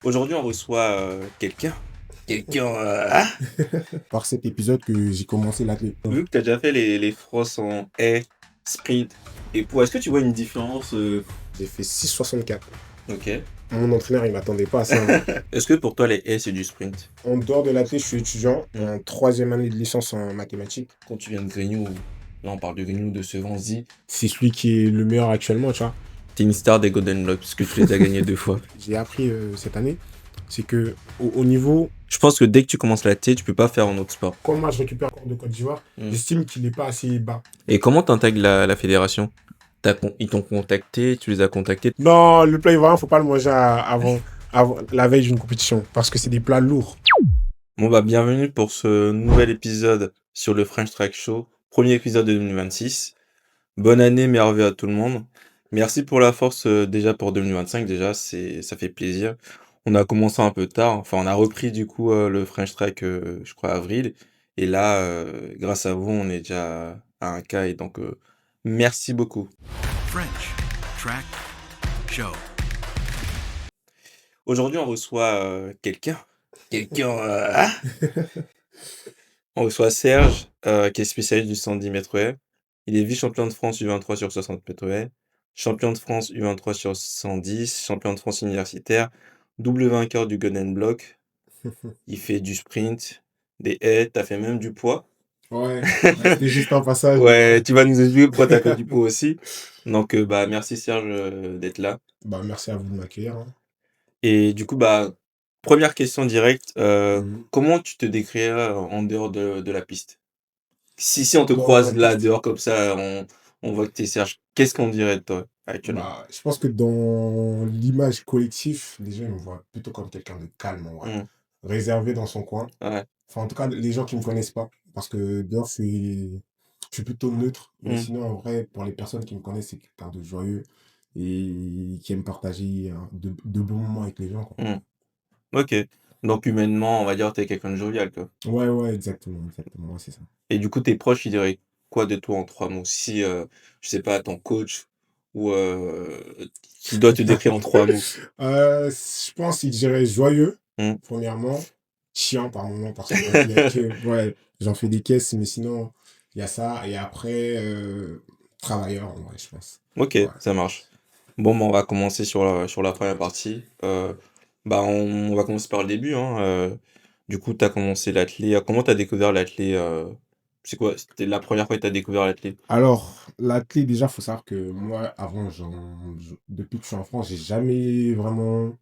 Aujourd'hui, on reçoit, quelqu'un. Quelqu'un, Par cet épisode que j'ai commencé l'athlé. vu que tu as déjà fait les crosses en haies, sprint et poids, est-ce que tu vois une différence, J'ai fait 6,64. OK. Mon entraîneur, il m'attendait pas à ça, hein. Est-ce que pour toi les haies, c'est du sprint? En dehors de l'athlé, je suis étudiant Mmh. en troisième année de licence en mathématiques. Quand tu viens de Grignoux, là on parle de Grignoux, de Sevancy, C'est celui qui est le meilleur actuellement, tu vois. tu es une star des Golden Blocks parce que tu les as gagnés 2 fois. J'ai appris cette année, c'est que au niveau, Je pense que dès que tu commences la T, tu peux pas faire un autre sport. comme moi je récupère encore de Côte d'Ivoire, Mmh. j'estime qu'il n'est pas assez bas. Et comment tu intègres la fédération? Ils t'ont contacté, tu les as contactés? Non, le plat ivoirien, faut pas le manger avant la veille d'une compétition, parce que c'est des plats lourds. Bon bah, bienvenue pour ce nouvel épisode sur le French Track Show, premier épisode de 2026. Bonne année, meilleurs vœux à tout le monde. Merci pour la force, déjà pour 2025 déjà, ça fait plaisir. On a commencé un peu tard, enfin on a repris du coup, le French Track, je crois avril et là, grâce à vous, on est déjà à 1 K et donc, merci beaucoup. French Track Show. Aujourd'hui, on reçoit, quelqu'un. Quelqu'un, on reçoit Serge, qui est spécialiste du 110 mètres haies. Il est vice-champion de France U23 sur 60 mètres haies, champion de France U23 sur 110, champion de France universitaire, double vainqueur du Golden Block. Il fait du sprint, des haies, tu as fait même du poids. Ouais, c'était juste un passage. Ouais, tu vas nous expliquer pourquoi tu as fait du poids aussi. Donc, bah, merci Serge, d'être là. Bah, merci à vous de m'accueillir, hein. Et du coup, bah, première question directe, Mhm. comment tu te décrirais en dehors de la piste? Si on te Dans la croise là piste. dehors comme ça, on voit que tu es Serge, qu'est-ce qu'on dirait de toi actuellement? Bah, je pense que dans l'image collective, les gens ils me voient plutôt comme quelqu'un de calme, en vrai. Mmh, Réservé dans son coin. ouais, Enfin, en tout cas, les gens qui me connaissent pas. Parce que dehors, je suis plutôt neutre. Mais mmh, sinon, en vrai, pour les personnes qui me connaissent, c'est quelqu'un de joyeux et qui aime partager de bons moments avec les gens, quoi. mmh. OK. Donc humainement, on va dire, tu es quelqu'un de jovial, quoi. Ouais, ouais, exactement, exactement. Ouais, c'est ça. Et du coup, tes proches, ils diraient quoi de toi en 3 mots? Si, je sais pas, ton coach ou, qui doit te décrire en 3 mots? Je pense qu'il dirait joyeux, Mmh, premièrement. Chiant par moment, parce que j'en fais des ouais, j'en fais des caisses, mais sinon, il y a ça. Et après, travailleur, en vrai, je pense. OK, Ouais. ça marche. Bon, bah, on va commencer sur la première partie. Bah, on va commencer par le début, hein, du coup, tu as commencé l'athlé, comment tu as découvert l'athlé, c'est quoi? C'était la première fois que tu as découvert l'athlé? Alors, l'athlé, déjà, faut savoir que moi, avant, depuis que je suis en France, j'ai jamais vraiment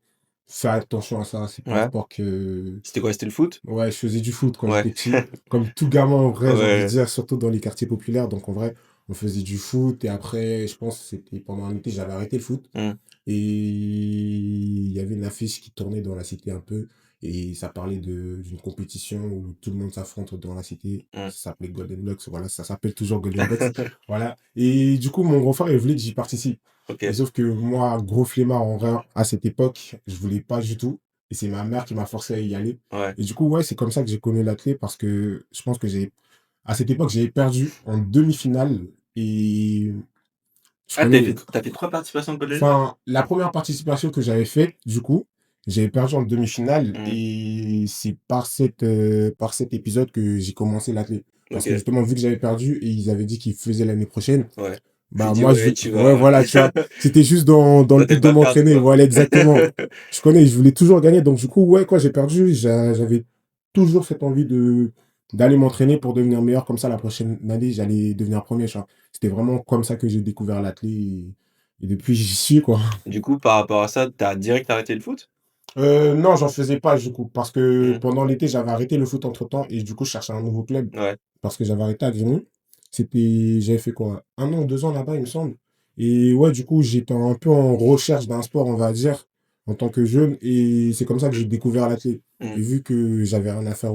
fait attention à ça. C'est pas un Ouais. sport que. C'était quoi? C'était le foot? Ouais, je faisais du foot quand Ouais. j'étais petit. Comme tout gamin, en vrai, j'ai envie de Ouais. dire, surtout dans les quartiers populaires. Donc, en vrai, on faisait du foot. Et après, je pense que c'était pendant l'été, j'avais arrêté le foot. Mmh. Et il y avait une affiche qui tournait dans la cité un peu. Et ça parlait d'une compétition où tout le monde s'affronte dans la cité. Mmh. Ça s'appelait Golden Blocks. Voilà, ça s'appelle toujours Golden Blocks. Voilà. Et du coup, mon grand frère, il voulait que j'y participe. Mais OK. sauf que moi, gros flemmard en vrai, à cette époque, je voulais pas du tout. Et c'est ma mère qui m'a forcé à y aller. Ouais. Et du coup, ouais, c'est comme ça que j'ai connu l'athlé parce que je pense que à cette époque, j'avais perdu en demi-finale. Et je Ah, tu connais, fait tu fait 3 participations au Golden Block? enfin, la première participation que j'avais faite, du coup, j'avais perdu en demi-finale Mmh. et c'est par cet épisode que j'ai commencé l'athlé. Parce que OK. justement, vu que j'avais perdu et ils avaient dit qu'ils faisaient l'année prochaine, Ouais. Tu bah dis: moi, «Ouais, tu ouais, vas» voilà, tu vois, c'était juste dans le toi, tu but aimes de pas perdre, m'entraîner. quoi. Voilà, exactement. Je connais, je voulais toujours gagner. Donc, du coup, ouais, quand j'ai perdu, j'avais toujours cette envie d'aller m'entraîner pour devenir meilleur. Comme ça, la prochaine année, j'allais devenir premier, tu vois. C'était vraiment comme ça que j'ai découvert l'athlé et depuis, j'y suis, quoi. Du coup, par rapport à ça, tu as direct arrêté le foot? Non, j'en faisais pas du coup, parce que Mmh. pendant l'été, j'avais arrêté le foot entre-temps et du coup, je cherchais un nouveau club Ouais. parce que j'avais arrêté à Grigny. J'avais fait quoi? 1 an ou 2 ans là-bas, il me semble. Et ouais, du coup, j'étais un peu en recherche d'un sport, on va dire, en tant que jeune. Et c'est comme ça que j'ai découvert l'athlé. Mmh. Et vu que j'avais rien à faire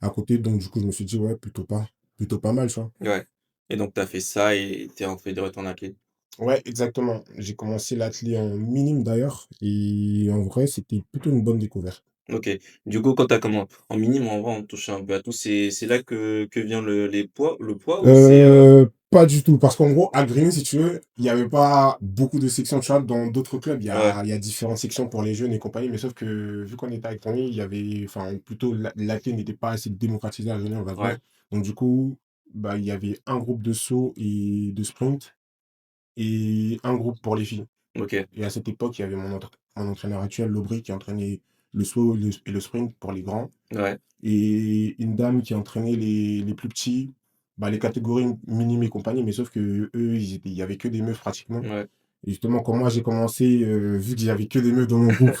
à côté, donc du coup, je me suis dit, ouais, plutôt pas mal, tu vois. Ouais. Et donc tu as fait ça et tu es rentré direct en athlé? Ouais, exactement. J'ai commencé l'athlé en minime d'ailleurs. Et en vrai, c'était plutôt une bonne découverte. OK. Du coup, quand tu as commencé en minime, en vrai, on touche un peu à tout. C'est là que vient le poids ou c'est, Pas du tout, parce qu'en gros, à Grigny, si tu veux, il n'y avait pas beaucoup de sections, tu vois. Dans d'autres clubs, Ouais, il y a différentes sections pour les jeunes et compagnie, mais sauf que, vu qu'on était à Grigny, il y avait, enfin, plutôt, l'athlète n'était pas assez démocratisé à Grigny, on va ouais, dire. Donc, du coup, bah, il y avait un groupe de saut et de sprint et un groupe pour les filles. OK, Et à cette époque, il y avait mon entraîneur actuel, Lobry, qui entraînait le saut et le sprint pour les grands ouais, et une dame qui entraînait les plus petits, bah, les catégories minimes et compagnie, mais sauf que eux, il y avait que des meufs pratiquement. ouais. Et justement, quand moi j'ai commencé, vu qu'il y avait que des meufs dans mon groupe,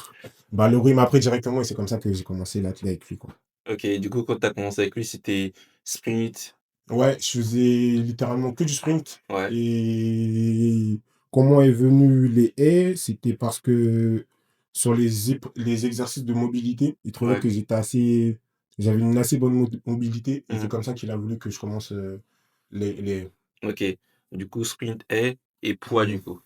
bah, Laurie m'a pris directement et c'est comme ça que j'ai commencé l'athlète avec lui, quoi. OK, du coup, quand tu as commencé avec lui, c'était sprint? Ouais, je faisais littéralement que du sprint. Ouais, Et comment est venu les haies? C'était parce que sur les exercices de mobilité, il trouvait ouais. que j'avais une assez bonne mobilité. Et c'est Mmh. comme ça qu'il a voulu que je commence les haies. OK. Du coup, sprint, haie et poids, Mm. du coup.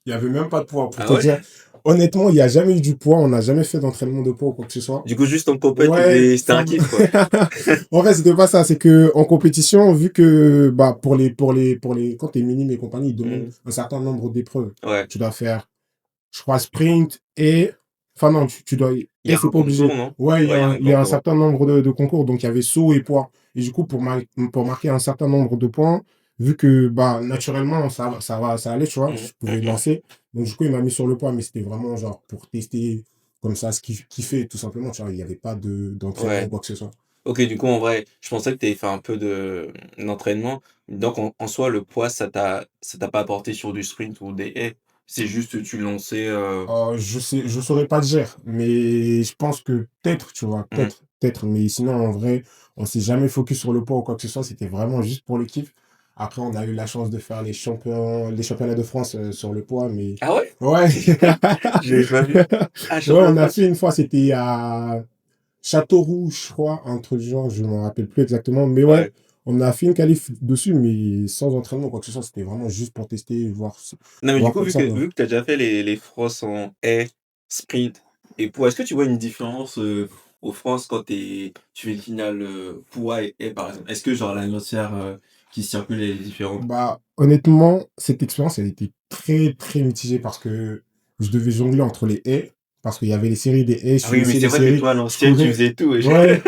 Il n'y avait même pas de poids, pour Ah te ouais? dire. Honnêtement, il n'y a jamais eu du poids. On n'a jamais fait d'entraînement de poids ou quoi que ce soit. Du coup, juste en compète, Ouais, c'était un kiff, quoi? en fait, c'était pas ça. C'est que en compétition, vu que bah quand t'es minime et compagnie, ils demandent Mmh. un certain nombre d'épreuves. Ouais. Tu dois faire, je crois, sprint et, enfin non, tu dois, Il y et a c'est un pas obligé. concours, non? Ouais, Ouais, il y a un il y a un concours. certain nombre de concours. Donc il y avait saut et poids. Et du coup, pour marquer un certain nombre de points, vu que bah naturellement ça allait, tu vois, Mmh. je pouvais lancer. Donc du coup, il m'a mis sur le poids, mais c'était vraiment genre pour tester comme ça ce qui fait tout simplement. Tu vois, il n'y avait pas d'entraînement ou Ouais. quoi que ce soit. OK, du coup, en vrai, je pensais que tu avais fait un peu d'entraînement. Donc en soi, le poids, ça t'a pas apporté sur du sprint ou des haies? C'est juste tu lançais, Je saurais pas te dire, mais je pense que peut-être, tu vois, mmh. peut-être, mais sinon, en vrai, on s'est jamais focus sur le poids ou quoi que ce soit, c'était vraiment juste pour le kiff. Après, on a eu la chance de faire les championnats de France sur le poids, mais Ah ouais? ouais, J'avais pas vu. Ah, ouais, championnat on de a France? fait une fois, c'était à Châteauroux, je crois, un truc du genre, je m'en rappelle plus exactement, mais ouais, Ouais. on a fait une qualif dessus, mais sans entraînement ou quoi que ce soit, c'était vraiment juste pour tester, Non, mais du voir coup, comme ça, quoi. vu que tu as déjà fait les France en haies, sprint et poids, est-ce que tu vois une différence, aux France quand tu fais une finale, poids et haies, par exemple? Est-ce que genre l'atmosphère, qui circule elle est différente? Bah, honnêtement, cette expérience, elle était très, très mitigée parce que je devais jongler entre les haies, parce qu'il y avait les séries des haies, je Ah oui, mais finissais c'est les vrai que séries, toi, à je l'ancienne, tu courais, faisais tout et ouais,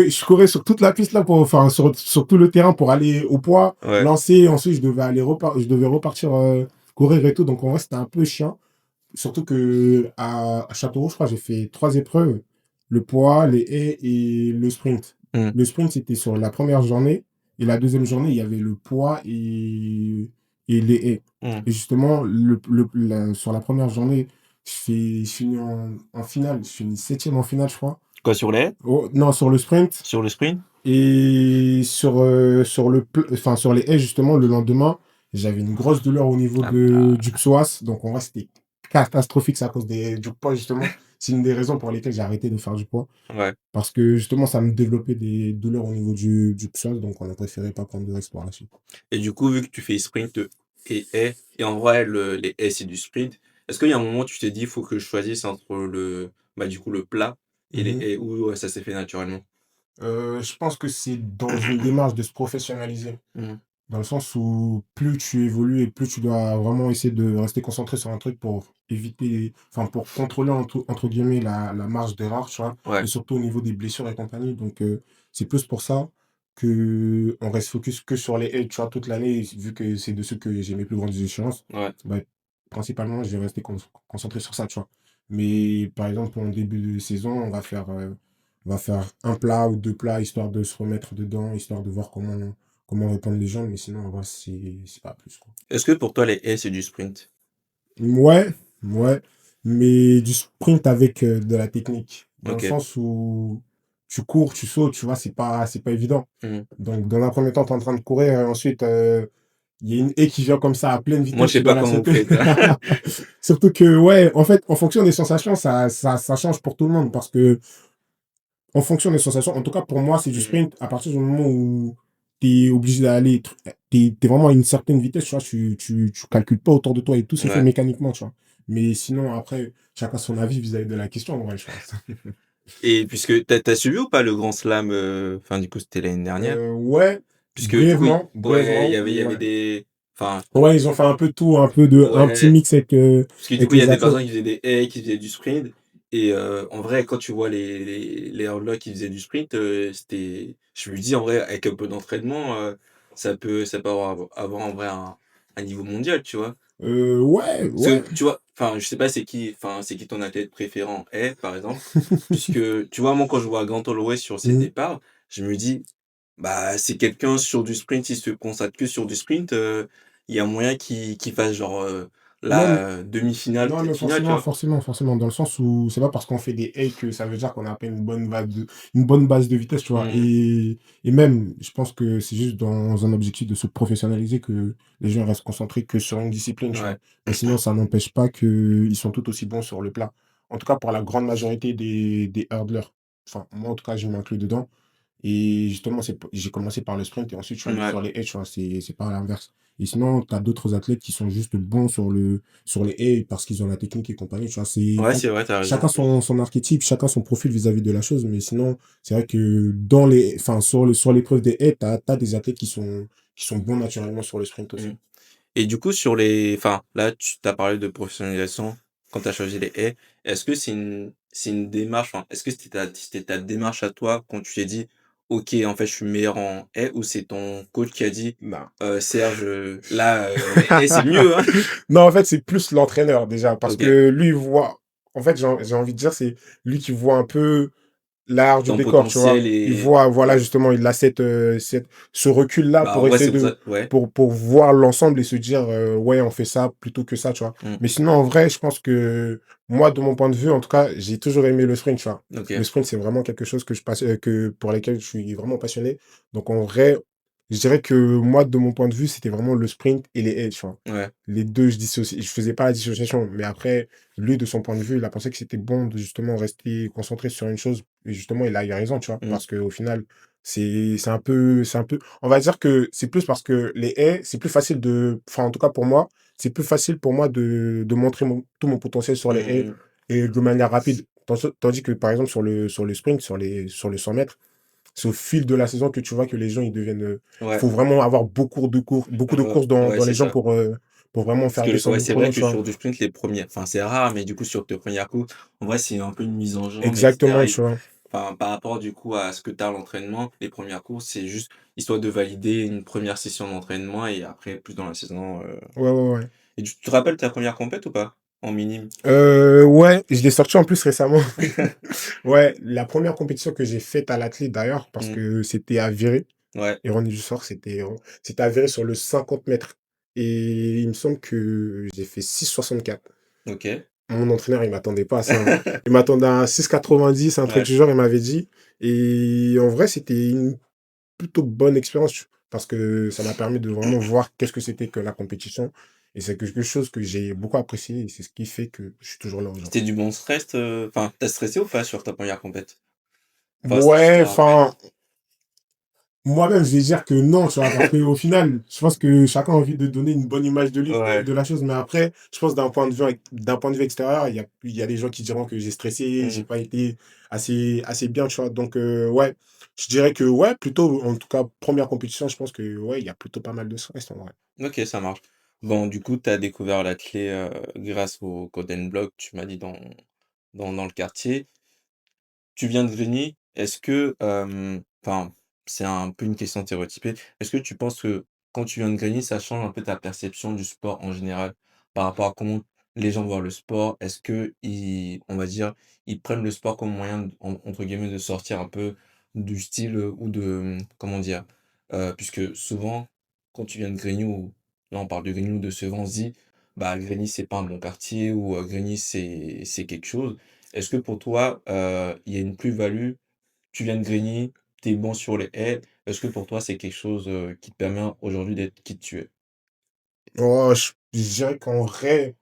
je courais sur toute la piste là enfin, sur tout le terrain pour aller au poids, ouais, lancer, ensuite je devais repartir courir et tout, donc en vrai, c'était un peu chiant. Surtout que à Châteauroux, je crois, j'ai fait 3 épreuves, le poids, les haies et le sprint. mmh, Le sprint, c'était sur la première journée et la deuxième journée, il y avait le poids et les haies. mmh. Et justement, sur la première journée, je finis en finale, je finis 7e en finale, je crois. Quoi, sur les haies? Oh, non, sur le sprint Sur le sprint? et sur les haies, justement, le lendemain, j'avais une grosse douleur au niveau Ah bah, du psoas. Donc, en vrai, c'était catastrophique, c'est à cause du poids, justement. C'est une des raisons pour lesquelles j'ai arrêté de faire du poids. ouais. Parce que, justement, ça me développait des douleurs au niveau du psoas. Donc, on a préféré pas prendre de risque par la suite. Et du coup, vu que tu fais sprint et haies et en vrai, les haies, c'est du sprint, est-ce qu'il y a un moment où tu t'es dit: «Il faut que je choisisse entre du coup, le plat et les Mhm. haies» ou ça s'est fait naturellement? Je pense que c'est dans une démarche de se professionnaliser. Mmh. Dans le sens où plus tu évolues et plus tu dois vraiment essayer de rester concentré sur un truc pour éviter, enfin pour contrôler entre guillemets la marge d'erreur, tu vois, et Ouais, surtout au niveau des blessures et compagnie. Donc c'est plus pour ça que on reste focus que sur les haies, tu vois, toute l'année, vu que c'est dessus que j'ai mes plus grandes échéances, ouais. bah, principalement je vais rester concentré sur ça, tu vois. Mais par exemple, en début de saison, on va faire un plat ou 2 plats, histoire de se remettre dedans, histoire de voir comment répondre les gens, mais sinon, en vrai, c'est pas plus, quoi. Est-ce que pour toi, les haies, c'est du sprint? Ouais, ouais, mais du sprint avec de la technique, dans le OK. sens où tu cours, tu sautes, tu vois, c'est pas évident. Mmh. Donc, dans un premier temps, tu es en train de courir, et ensuite, il y a une haie qui vient comme ça à pleine Moi, je vitesse, sais tu dois pas la comment vous sauter. faites, hein. Surtout que, ouais, en fait, en fonction des sensations, ça change pour tout le monde, parce que en fonction des sensations, en tout cas pour moi, c'est du Mmh. sprint à partir du moment où tu es obligé d'aller, t'es vraiment à une certaine vitesse, tu vois, tu calcules pas autour de toi et tout se fait Ouais. mécaniquement, tu vois. Mais sinon, après, chacun son avis vis-à-vis de la question, en vrai, je pense. Et puisque tu as suivi ou pas le Grand Slam, enfin, du coup, c'était l'année dernière? Ouais, Puisque du coup, ouais, Brièvement, il y avait ouais. des, enfin, Ouais, ils ont fait un peu tout, un petit ouais, mix parce que du avec coup, il y a les des athlètes. personnes qui faisaient des haies, qui faisaient du sprint. Et en vrai, quand tu vois les hurdlers qui faisaient du sprint, je me dis en vrai, avec un peu d'entraînement, ça peut avoir en vrai un niveau mondial, tu vois. Ouais, Parce ouais. que, tu vois, enfin, je sais pas c'est qui ton athlète préférant est, par exemple. Puisque, tu vois, moi, quand je vois Grant Holloway sur ses Mmh. départs, je me dis, bah, c'est quelqu'un sur du sprint, il se consacre que sur du sprint, il y a moyen qu'il fasse genre, Non, mais demi-finale, non, mais peut-être finale, tu vois? forcément, dans le sens où c'est pas parce qu'on fait des haies que ça veut dire qu'on a pas une bonne base de vitesse, tu vois. Mmh. Et même, je pense que c'est juste dans un objectif de se professionnaliser que les gens restent concentrés que sur une discipline, tu vois. Ouais, Mais sinon, ça n'empêche pas qu'ils sont tout aussi bons sur le plat. En tout cas, pour la grande majorité des hurdlers. Enfin, moi, en tout cas, je m'inclus dedans. Et justement, j'ai commencé par le sprint et ensuite je suis allé ouais, sur les haies, tu vois, c'est pas à l'inverse. Et sinon, tu as d'autres athlètes qui sont juste bons sur les haies parce qu'ils ont la technique et compagnie, tu vois. ouais, c'est vrai, t'as raison. Chacun son archétype, chacun son profil vis-à-vis de la chose. Mais sinon, c'est vrai que enfin, sur l'épreuve des haies, t'as des athlètes qui sont bons naturellement sur le sprint Mmh. aussi. Et du coup, enfin, là, tu as parlé de professionnalisation quand tu as choisi les haies. Est-ce que c'est une démarche, enfin, est-ce que c'était ta démarche à toi quand tu t'es dit: «OK, en fait, je suis meilleur en haies» ou c'est ton coach qui a dit: Non. Serge, là, les haies, c'est mieux, hein?» Non, en fait, c'est plus l'entraîneur déjà, parce OK, que lui, il voit. En fait, j'ai envie de dire, c'est lui qui voit un peu l'art du ton décor, tu vois? potentiel Il et voit, voilà, ouais. justement, il a ce recul-là Bah, en pour vrai, essayer c'est pour de ça ouais. pour voir l'ensemble et se dire, «Ouais, on fait ça plutôt que ça», tu vois? Mmh. Mais sinon, en vrai, je pense que moi, de mon point de vue, en tout cas, j'ai toujours aimé le sprint, tu vois? Le OK, sprint, c'est vraiment quelque chose pour lesquels je suis vraiment passionné. Donc en vrai, je dirais que moi, de mon point de vue, c'était vraiment le sprint et les haies, tu vois? ouais, Les 2 je faisais pas la dissociation, mais après, lui, de son point de vue, il a pensé que c'était bon de justement rester concentré sur une chose et justement, il a eu raison, tu vois? mmh, Parce qu'au final, c'est un peu on va dire que c'est plus parce que les haies, c'est plus facile enfin, en tout cas pour moi, c'est plus facile pour moi de montrer tout mon potentiel sur les haies mmh, et de manière rapide. Tandis que, par exemple, sur le sprint, sur les 100 mètres, c'est au fil de la saison que tu vois que les gens, ils deviennent, ouais, faut vraiment avoir beaucoup de courses ouais, dans c'est les jambes ça. pour vraiment Parce faire que ouais, descendre le c'est vrai chrono, que tu vois? sur du sprint, les premières, enfin, c'est rare, mais du coup, sur tes premières courses, en vrai, c'est un peu une mise en jambe et Exactement, cetera. tu vois? Enfin, par rapport, du coup, à ce que tu as à l'entraînement, les premières courses, c'est juste histoire de valider une première session d'entraînement et après, plus dans la saison, Ouais, ouais, ouais. et tu te rappelles ta première compète ou pas? En minime? Ouais, je l'ai sorti en plus récemment. Ouais, la première compétition que j'ai faite à l'athlète d'ailleurs, parce Mmh. que c'était à Viré, Ouais, ironie du sort, c'était à Viré sur le 50 mètres et il me semble que j'ai fait 6,64. OK. Mon entraîneur, il m'attendait pas à ça, hein. Il m'attendait à 6,90, un truc Ouais. du genre, il m'avait dit et en vrai, c'était une plutôt bonne expérience parce que ça m'a permis de vraiment voir qu'est-ce que c'était que la compétition et c'est quelque chose que j'ai beaucoup apprécié et c'est ce qui fait que je suis toujours là C'était aujourd'hui. du bon stress, enfin, tu stressé ou pas sur ta première compète? Enfin, si tu te Ouais, rappelles? enfin, moi-même, je vais dire que non, tu vois, parce qu'au final, je pense que chacun a envie de donner une bonne image Ouais. de la chose, mais après, je pense d'un point de vue extérieur, il y a des gens qui diront que j'ai stressé, j'ai Mmh. pas été assez bien, tu vois. Donc, ouais, je dirais que, ouais, plutôt, en tout cas, première compétition, je pense que, ouais, il y a plutôt pas mal de stress, en vrai. OK, ça marche. Bon, du coup, tu as découvert la clé, grâce au Coding Block, tu m'as dit dans le quartier. Tu viens de Grigny, est-ce que, enfin, c'est un peu une question stéréotypée. Est-ce que tu penses que quand tu viens de Grigny, ça change un peu ta perception du sport en général? Par rapport à comment les gens voient le sport? Est-ce qu'ils, on va dire, ils prennent le sport comme moyen d entre guillemets «de sortir un peu du style, ou de, comment dire? Puisque souvent, quand tu viens de Grigny ou là, on parle de Grigny ou de Sevran, on se dit: «Bah, Grigny, c'est pas un bon quartier» ou, «Grigny, c'est quelque chose». Est-ce que pour toi, il y a une plus-value? Tu viens de Grigny, tu es bon sur les haies. Est-ce que pour toi, c'est quelque chose, qui te permet aujourd'hui d'être qui tu es? Oh, je dirais qu'en vrai,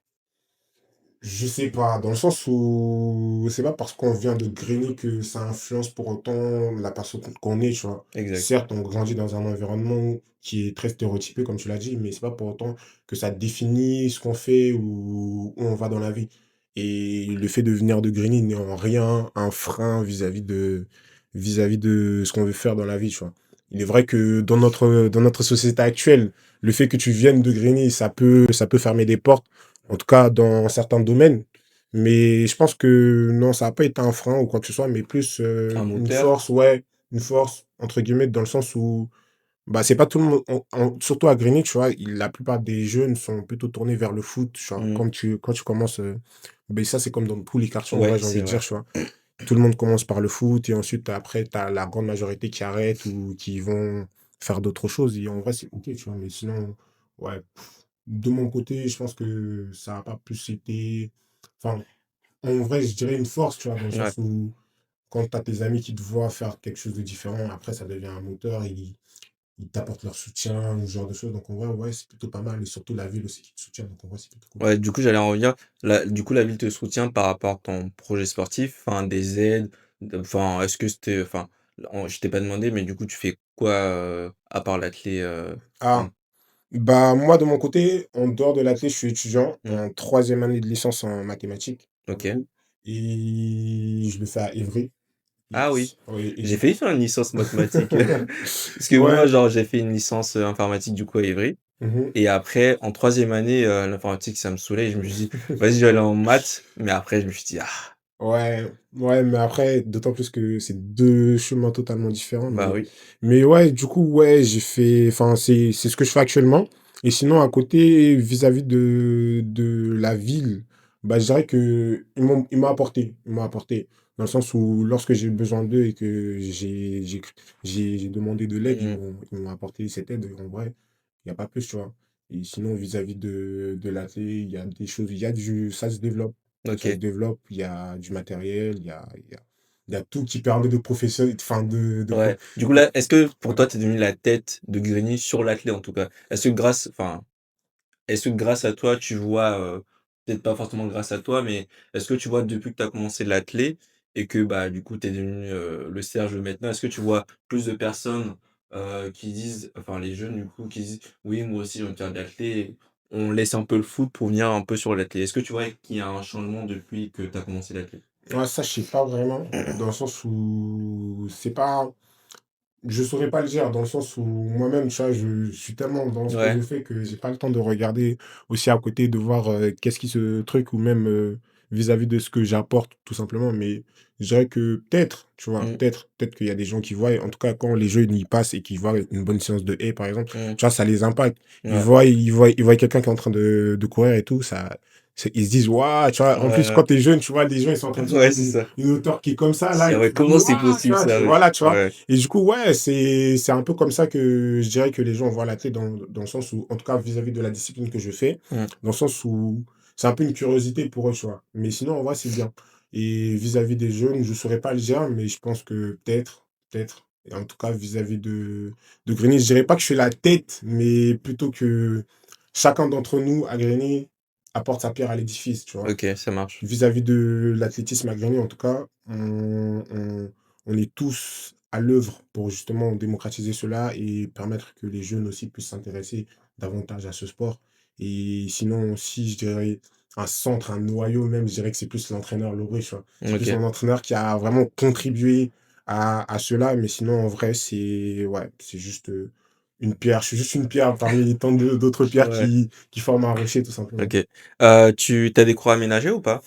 je sais pas, dans le sens où c'est pas parce qu'on vient de Grigny que ça influence pour autant la personne qu'on est, tu vois. Exact. Certes, on grandit dans un environnement qui est très stéréotypé, comme tu l'as dit, mais c'est pas pour autant que ça définit ce qu'on fait ou où on va dans la vie. Et le fait de venir de Grigny n'est en rien un frein vis-à-vis de ce qu'on veut faire dans la vie, tu vois. Il est vrai que dans notre société actuelle, le fait que tu viennes de Grigny, ça peut fermer des portes, en tout cas dans certains domaines. Mais je pense que non, ça n'a pas été un frein ou quoi que ce soit, mais plus Un une moteur? force, ouais, une force, entre guillemets, dans le sens où bah, c'est pas tout le monde, surtout à Greenwich, tu vois, la plupart des jeunes sont plutôt tournés vers le foot, tu vois. Mmh. Quand tu commences, ben ça, c'est comme dans tous les quartiers, en Ouais, vrai, j'ai envie c'est de dire, vrai. tu vois. Tout le monde commence par le foot et ensuite, après, tu as la grande majorité qui arrête ou qui vont faire d'autres choses. Et en vrai, c'est ok, tu vois. Mais sinon, ouais, de mon côté, je pense que ça n'a pas plus été. Enfin, en vrai, je dirais une force, tu vois, dans le Ouais. sens où quand tu as tes amis qui te voient faire quelque chose de différent, après, ça devient un moteur et ils t'apportent leur soutien, ce genre de choses. Donc, en vrai, ouais, c'est plutôt pas mal. Et surtout, la ville aussi qui te soutient. Donc, en vrai, c'est plutôt cool. Ouais, du coup, j'allais en revenir. Du coup, la ville te soutient par rapport à ton projet sportif, enfin, des aides, enfin, est-ce que c'était, enfin, je t'ai pas demandé, mais du coup, tu fais quoi à part l'athlé, Ah, enfin, bah, moi, de mon côté, en dehors de l'athlé, je suis étudiant hmm, en troisième année de licence en mathématiques, pour le ok. coup. Et je le fais à Évry. Ah oui, Oui, et j'ai du failli coup. faire une licence mathématiques. Parce que moi, Ouais. genre, j'ai fait une licence informatique du coup à Évry. Mhm. Et après, en troisième année, l'informatique, ça me saoulait. Et je me suis dit, vas-y, je vais aller en maths. Mais après, je me suis dit, ah, Ouais, ouais, mais après, d'autant plus que c'est deux chemins totalement différents. bah oui. Mais ouais, du coup, ouais, enfin, c'est ce que je fais actuellement. Et sinon, à côté, vis-à-vis de la ville, bah, je dirais que ils m'ont apporté. Ils m'ont apporté. Dans le sens où, lorsque j'ai eu besoin d'eux et que j'ai demandé de l'aide, Hmm, ils m'ont apporté cette aide. En vrai, il n'y a pas plus, tu vois. Et sinon, vis-à-vis de l'athlé, il y a des choses, ça se développe. Ça se ok. développe, il y a du matériel, il y a tout qui permet de professionnel enfin Ouais. Du coup, de là, est-ce que pour ouais. toi, tu es devenu la tête de Grigny sur l'athlé, en tout cas? Est-ce que grâce à toi, tu vois, peut-être pas forcément grâce à toi, mais est-ce que tu vois depuis que tu as commencé l'athlé et que, bah, du coup, tu es devenu, le Serge maintenant, est-ce que tu vois plus de personnes, qui disent enfin les jeunes du coup qui disent: «Oui, moi aussi j'ai envie de faire de l'athlé», on laisse un peu le foot pour venir un peu sur l'athlé? Est-ce que tu vois qu'il y a un changement depuis que tu as commencé l'athlé? Ouais, ça, je sais pas vraiment, dans le sens où c'est pas je saurais pas le dire, dans le sens où moi-même, tu vois, je suis tellement dans ce que je Ouais. fais que j'ai pas le temps de regarder aussi à côté, de voir, qu'est-ce qui se truc ou même, vis-à-vis de ce que j'apporte tout simplement. Mais je dirais que peut-être, tu vois, Mmh, peut-être qu'il y a des gens qui voient, en tout cas quand les jeux y passent et qu'ils voient une bonne séance de haies par exemple, mmh, tu vois, ça les impacte. ouais. Ils voient quelqu'un qui est en train de courir et tout, ça ils se disent: «Waouh!» tu vois? En plus, quand Ouais, tu es jeune, tu vois, les gens, ils sont en train de ouais, suivre c'est ça. une hauteur qui est comme ça là C'est et ouais, tu te dis: comment c'est «Waouh!» tu possible vois? ça? Ouais. Voilà, tu vois? Ouais. Et du coup, ouais, c'est un peu comme ça que je dirais que les gens voient l'athlète dans le sens où, en tout cas vis-à-vis de la discipline que je fais, Mmh, dans le sens où c'est un peu une curiosité pour eux, tu vois? Mais sinon, en vrai, c'est bien. Et vis-à-vis des jeunes, je saurais pas le dire, mais je pense que peut-être. Et en tout cas, vis-à-vis de Grigny, je dirais pas que je suis la tête, mais plutôt que chacun d'entre nous à Grigny apporte sa pierre à l'édifice, tu vois? OK, ça marche. Vis-à-vis de l'athlétisme à Grigny, en tout cas, on est tous à l'œuvre pour justement démocratiser cela et permettre que les jeunes aussi puissent s'intéresser davantage à ce sport. Et sinon, si je dirais un centre, un noyau même, je dirais que c'est plus l'entraîneur Loré, tu vois. C'est plus OK. mon entraîneur qui a vraiment contribué à cela, mais sinon, en vrai, c'est ouais, c'est juste une pierre. Je suis juste une pierre parmi tant d'autres pierres Ouais. qui forment un rocher, tout simplement. OK. Tu as des cours aménagés ou pas?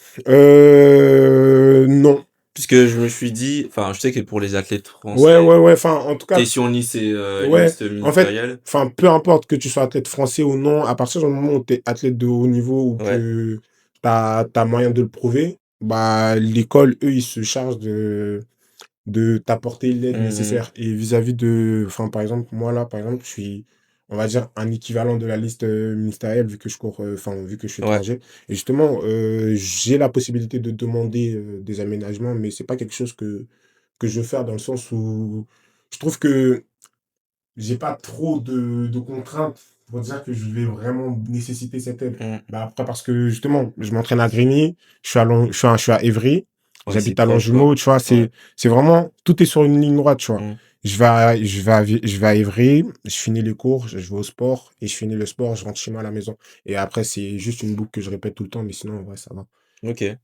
Non. Puisque je me suis dit enfin, je sais que pour les athlètes Ouais, français, ouais, ouais, enfin, en tout tu es cas, sur une ouais, liste en fait, ministérielle. enfin, peu importe que tu sois athlète français ou non, à partir du moment où tu es athlète de haut niveau ou Ouais. que tu as moyen de le prouver, bah, l'école, eux, ils se chargent de t'apporter l'aide Mmh mh. nécessaire. Et vis-à-vis de, enfin, par exemple, moi, là, par exemple, je suis, on va dire, un équivalent de la liste ministérielle, vu que je cours, enfin, vu que je suis Ouais. étranger. Et justement, j'ai la possibilité de demander des aménagements, mais c'est pas quelque chose que je veux faire dans le sens où je trouve que j'ai pas trop de contraintes pour dire que je vais vraiment nécessiter cette aide. Mmh. Bah, après, parce que justement, je m'entraîne à Grigny, je suis à Évry, Ouais, c'est j'habite à proche, quoi. Longjumeau, tu vois, Ouais. c'est vraiment, tout est sur une ligne droite, tu vois. Mmh. Je vais à Évry, je finis les cours, je vais au sport, et je finis le sport, je rentre chez moi à la maison. Et après, c'est juste une boucle que je répète tout le temps, mais sinon, ouais, ça va. OK.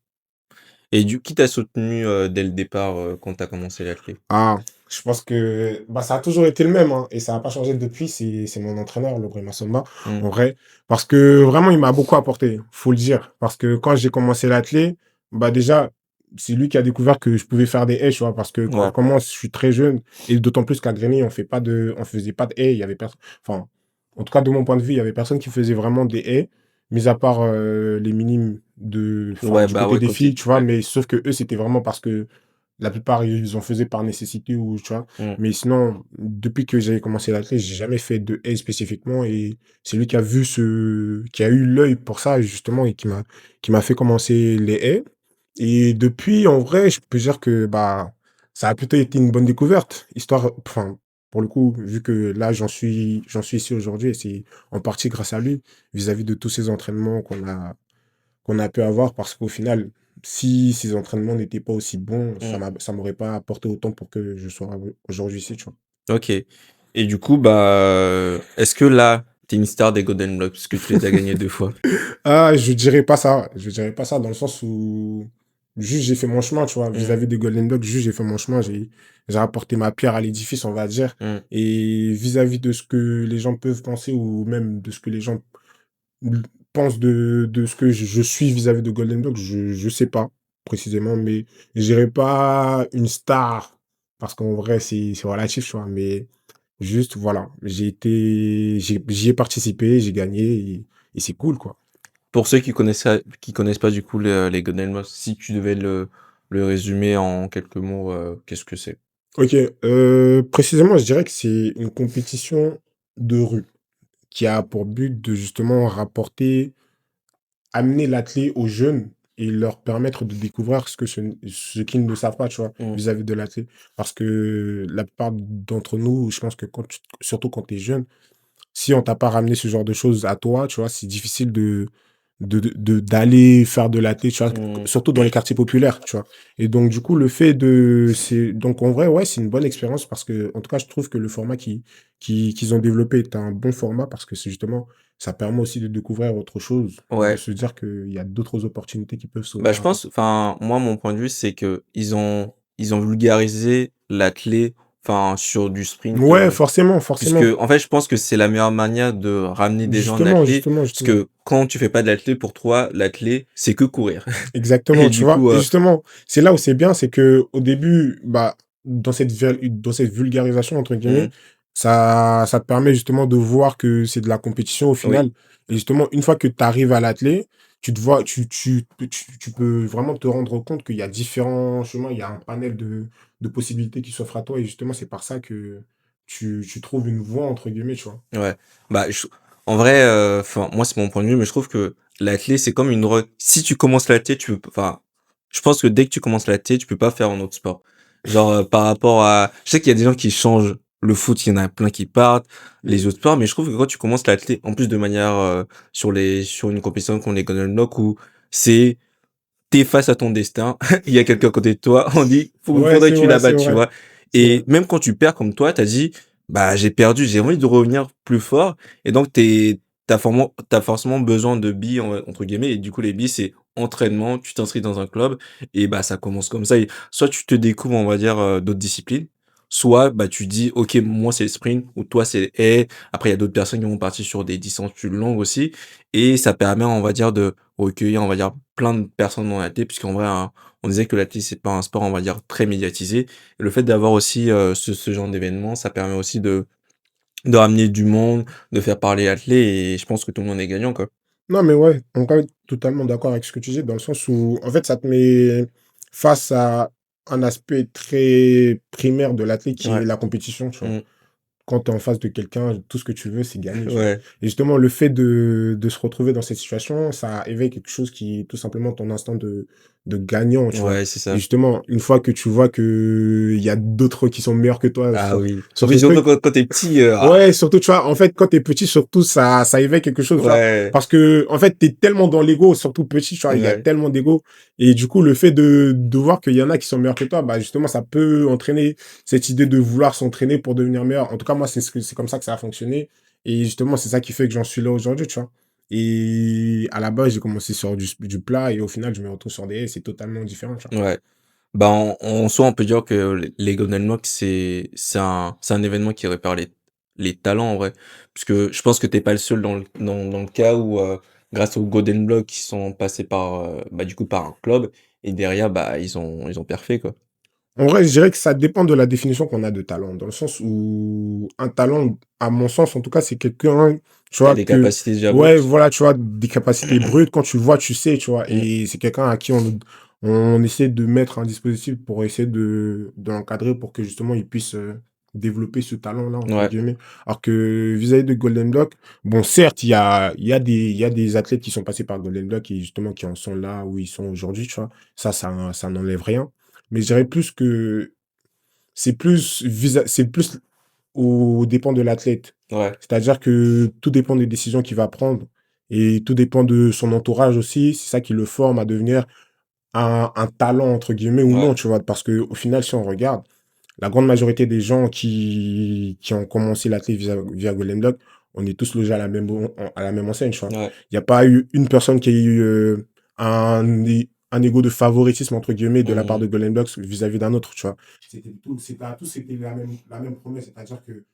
Et qui t'a soutenu dès le départ quand t'as commencé l'athlé? Ah, je pense que bah, ça a toujours été le même, hein, et ça n'a pas changé depuis. C'est mon entraîneur, le Brima Samba, Mmh. en vrai. Parce que vraiment, il m'a beaucoup apporté, faut le dire. Parce que quand j'ai commencé l'athlé, bah déjà, c'est lui qui a découvert que je pouvais faire des haies, tu vois. Parce que quand Ouais. je commence, je suis très jeune. Et d'autant plus qu'à Grigny, on faisait pas de haies. Il y avait personne. Enfin, en tout cas, de mon point de vue, il y avait personne qui faisait vraiment des haies, mis à part les minimes Ouais, du bah côté ouais, des comme tu filles, dis. tu vois. Ouais. Mais sauf que eux, c'était vraiment parce que la plupart, ils en faisaient par nécessité ou tu vois. Mmh. Mais sinon, depuis que j'ai commencé l'athlète, j'ai jamais fait de haie spécifiquement et c'est lui qui a qui a eu l'œil pour ça, justement, et qui m'a fait commencer les haies. Et depuis, en vrai, je peux dire que, bah, ça a plutôt été une bonne découverte. Enfin, pour le coup, vu que là, j'en suis ici aujourd'hui et c'est en partie grâce à lui, vis-à-vis de tous ces entraînements qu'on a pu avoir parce qu'au final, si ces entraînements n'étaient pas aussi bons, Mmh. ça m'aurait pas apporté autant pour que je sois aujourd'hui ici, tu vois. OK. Et du coup, bah, est-ce que là, t'es une star des Golden Blocks parce que tu les as gagnés 2 fois? Ah, je dirais pas ça. Je dirais pas ça dans le sens où juste j'ai fait mon chemin, tu vois, Mmh. vis-à-vis des Golden Dogs, juste j'ai fait mon chemin, j'ai apporté ma pierre à l'édifice, on va dire. Mmh. Et vis-à-vis de ce que les gens peuvent penser ou même de ce que les gens pense de ce que je suis vis-à-vis de Golden Block, je sais pas précisément, mais je dirais pas une star parce qu'en vrai, c'est relatif, tu vois, mais juste, voilà, j'y ai participé, j'ai gagné et c'est cool, quoi. Pour ceux qui connaissent pas du coup les Golden Globes, si tu devais le résumer en quelques mots, qu'est-ce que c'est? Ok, précisément, je dirais que c'est une compétition de rue qui a pour but de justement amener l'athlète aux jeunes et leur permettre de découvrir ce qu'ils ne savent pas, tu vois, Mmh. vis-à-vis de l'athlète. Parce que la plupart d'entre nous, je pense que surtout quand tu es jeune, si on t'a pas ramené ce genre de choses à toi, tu vois, c'est difficile d'aller faire de la tu vois, Mmh. surtout dans les quartiers populaires, tu vois. Et donc, du coup, donc en vrai, ouais, c'est une bonne expérience parce que, en tout cas, je trouve que le format qu'ils ont développé est un bon format parce que c'est justement, ça permet aussi de découvrir autre chose et de Ouais. se dire qu'il y a d'autres opportunités qui peuvent Bah, s'offrir je à toi. pense enfin, moi, mon point de vue, c'est qu'ils ont vulgarisé l'athlé, enfin, sur du sprint, Ouais, forcément, puisque, forcément. en fait, je pense que c'est la meilleure manière de ramener des gens en Justement, athlé, justement, parce justement. que quand tu fais pas de l'athlé, pour toi, l'athlé, c'est que courir. Exactement, Et tu du vois? coup, Et justement, c'est là où c'est bien, c'est que au début, bah, dans cette «vulgarisation» entre guillemets, mmh, ça te permet justement de voir que c'est de la compétition au oui, final. Et justement, une fois que tu arrives à l'athlé, tu te vois tu peux vraiment te rendre compte qu'il y a différents chemins, il y a un panel de possibilités qui s'offrent à toi et justement, c'est par ça que tu trouves «une voie» entre guillemets, tu vois? ouais. Bah, en vrai, enfin, moi, c'est mon point de vue, mais je trouve que l'athlé, c'est comme une drogue. Si tu commences l'athlé, tu peux enfin, je pense que dès que tu commences l'athlé, tu peux pas faire un autre sport. Genre, par rapport à je sais qu'il y a des gens qui changent le foot, il y en a plein qui partent, les autres sports, mais je trouve que quand tu commences l'athlé, en plus de manière, sur une compétition comme les Golden Lock où c'est tu face à ton destin, il y a quelqu'un à côté de toi, on dit: Ouais, «Faudrait c'est que tu vrai, la c'est battes», tu vrai, vois? c'est vrai. Et même quand tu perds comme toi, tu as dit: «Bah, j'ai perdu, j'ai envie de revenir plus fort», et donc tu as forcément besoin de billes entre guillemets, et du coup les billes c'est entraînement, tu t'inscris dans un club et bah, ça commence comme ça, et soit tu te découvres, on va dire, d'autres disciplines, soit, bah, tu dis: «OK, moi c'est le sprint» ou toi c'est haies. Après il y a d'autres personnes qui vont partir sur des distances plus longues aussi, et ça permet, on va dire, de recueillir, on va dire, plein de personnes dans l'athlé, puisqu'en vrai, hein, on disait que l'athlé, c'est pas un sport, on va dire, très médiatisé. Et le fait d'avoir aussi ce genre d'événement, ça permet aussi de ramener du monde, de faire parler l'athlé, et je pense que tout le monde est gagnant, quoi. Non, mais ouais, en vrai, totalement d'accord avec ce que tu dis, dans le sens où, en fait, ça te met face à un aspect très primaire de l'athlète qui Ouais. est la compétition, tu vois. Mmh. Quand tu es en face de quelqu'un, tout ce que tu veux, c'est gagner, tu vois. Ouais. Et justement, le fait de se retrouver dans cette situation, ça éveille quelque chose qui est tout simplement ton instinct de gagnant, tu vois. Ouais, c'est Et ça. justement, une fois que tu vois que il y a d'autres qui sont meilleurs que toi Ah oui. sur En ce plus, surtout truc, quand tu petit, ouais, surtout, tu vois, en fait, quand t'es petit, surtout, ça éveille quelque chose, tu vois. ouais, Parce que, en fait, t'es tellement dans l'ego, surtout petit, tu vois, il y a ouais. tellement d'ego. Et du coup, le fait de voir qu'il y en a qui sont meilleurs que toi, bah, justement, ça peut entraîner cette idée de vouloir s'entraîner pour devenir meilleur. En tout cas, moi, c'est comme ça que ça a fonctionné. Et justement, c'est ça qui fait que j'en suis là aujourd'hui, tu vois. Et à la base, j'ai commencé sur du plat et au final, je me retrouve sur des haies, c'est totalement différent, tu vois. Ouais. Bah, en soi, on peut dire que les Golden Globes, c'est un événement qui répare les talents, en vrai. Parce que je pense que t'es pas le seul dans le cas où, grâce aux Golden Globes, qui sont passés par, bah, du coup, par un club et derrière, bah, ils ont perfé, quoi. En vrai, je dirais que ça dépend de la définition qu'on a de talent, dans le sens où un talent, à mon sens, en tout cas, c'est quelqu'un, tu Qui a vois, des que, capacités déjà ouais, brutes. voilà, tu vois, des capacités brutes, quand tu le vois, tu sais, tu vois, Mmh. et c'est quelqu'un à qui on essaie de mettre un dispositif pour essayer de l'encadrer pour que justement il puisse développer ce talent-là, entre Ouais. guillemets. Alors que vis-à-vis de Golden Block, bon, certes, il y a des athlètes qui sont passés par Golden Block et justement qui en sont là où ils sont aujourd'hui, tu vois. Ça n'enlève rien. Mais je dirais plus que c'est plus au dépend de l'athlète. Ouais. C'est-à-dire que tout dépend des décisions qu'il va prendre et tout dépend de son entourage aussi. C'est ça qui le forme à devenir un talent, entre guillemets, ou non, Ouais. tu vois. Parce que au final, si on regarde, la grande majorité des gens qui ont commencé l'athlète via Golden Block, on est tous logés à la même enseigne, tu vois. Ouais. Il n'y a pas eu une personne qui a eu un ego de favoritisme, entre guillemets, de la part Mmh. de Golden Blocks vis-à-vis d'un autre, tu vois. C'était la même promesse. C'est-à-dire que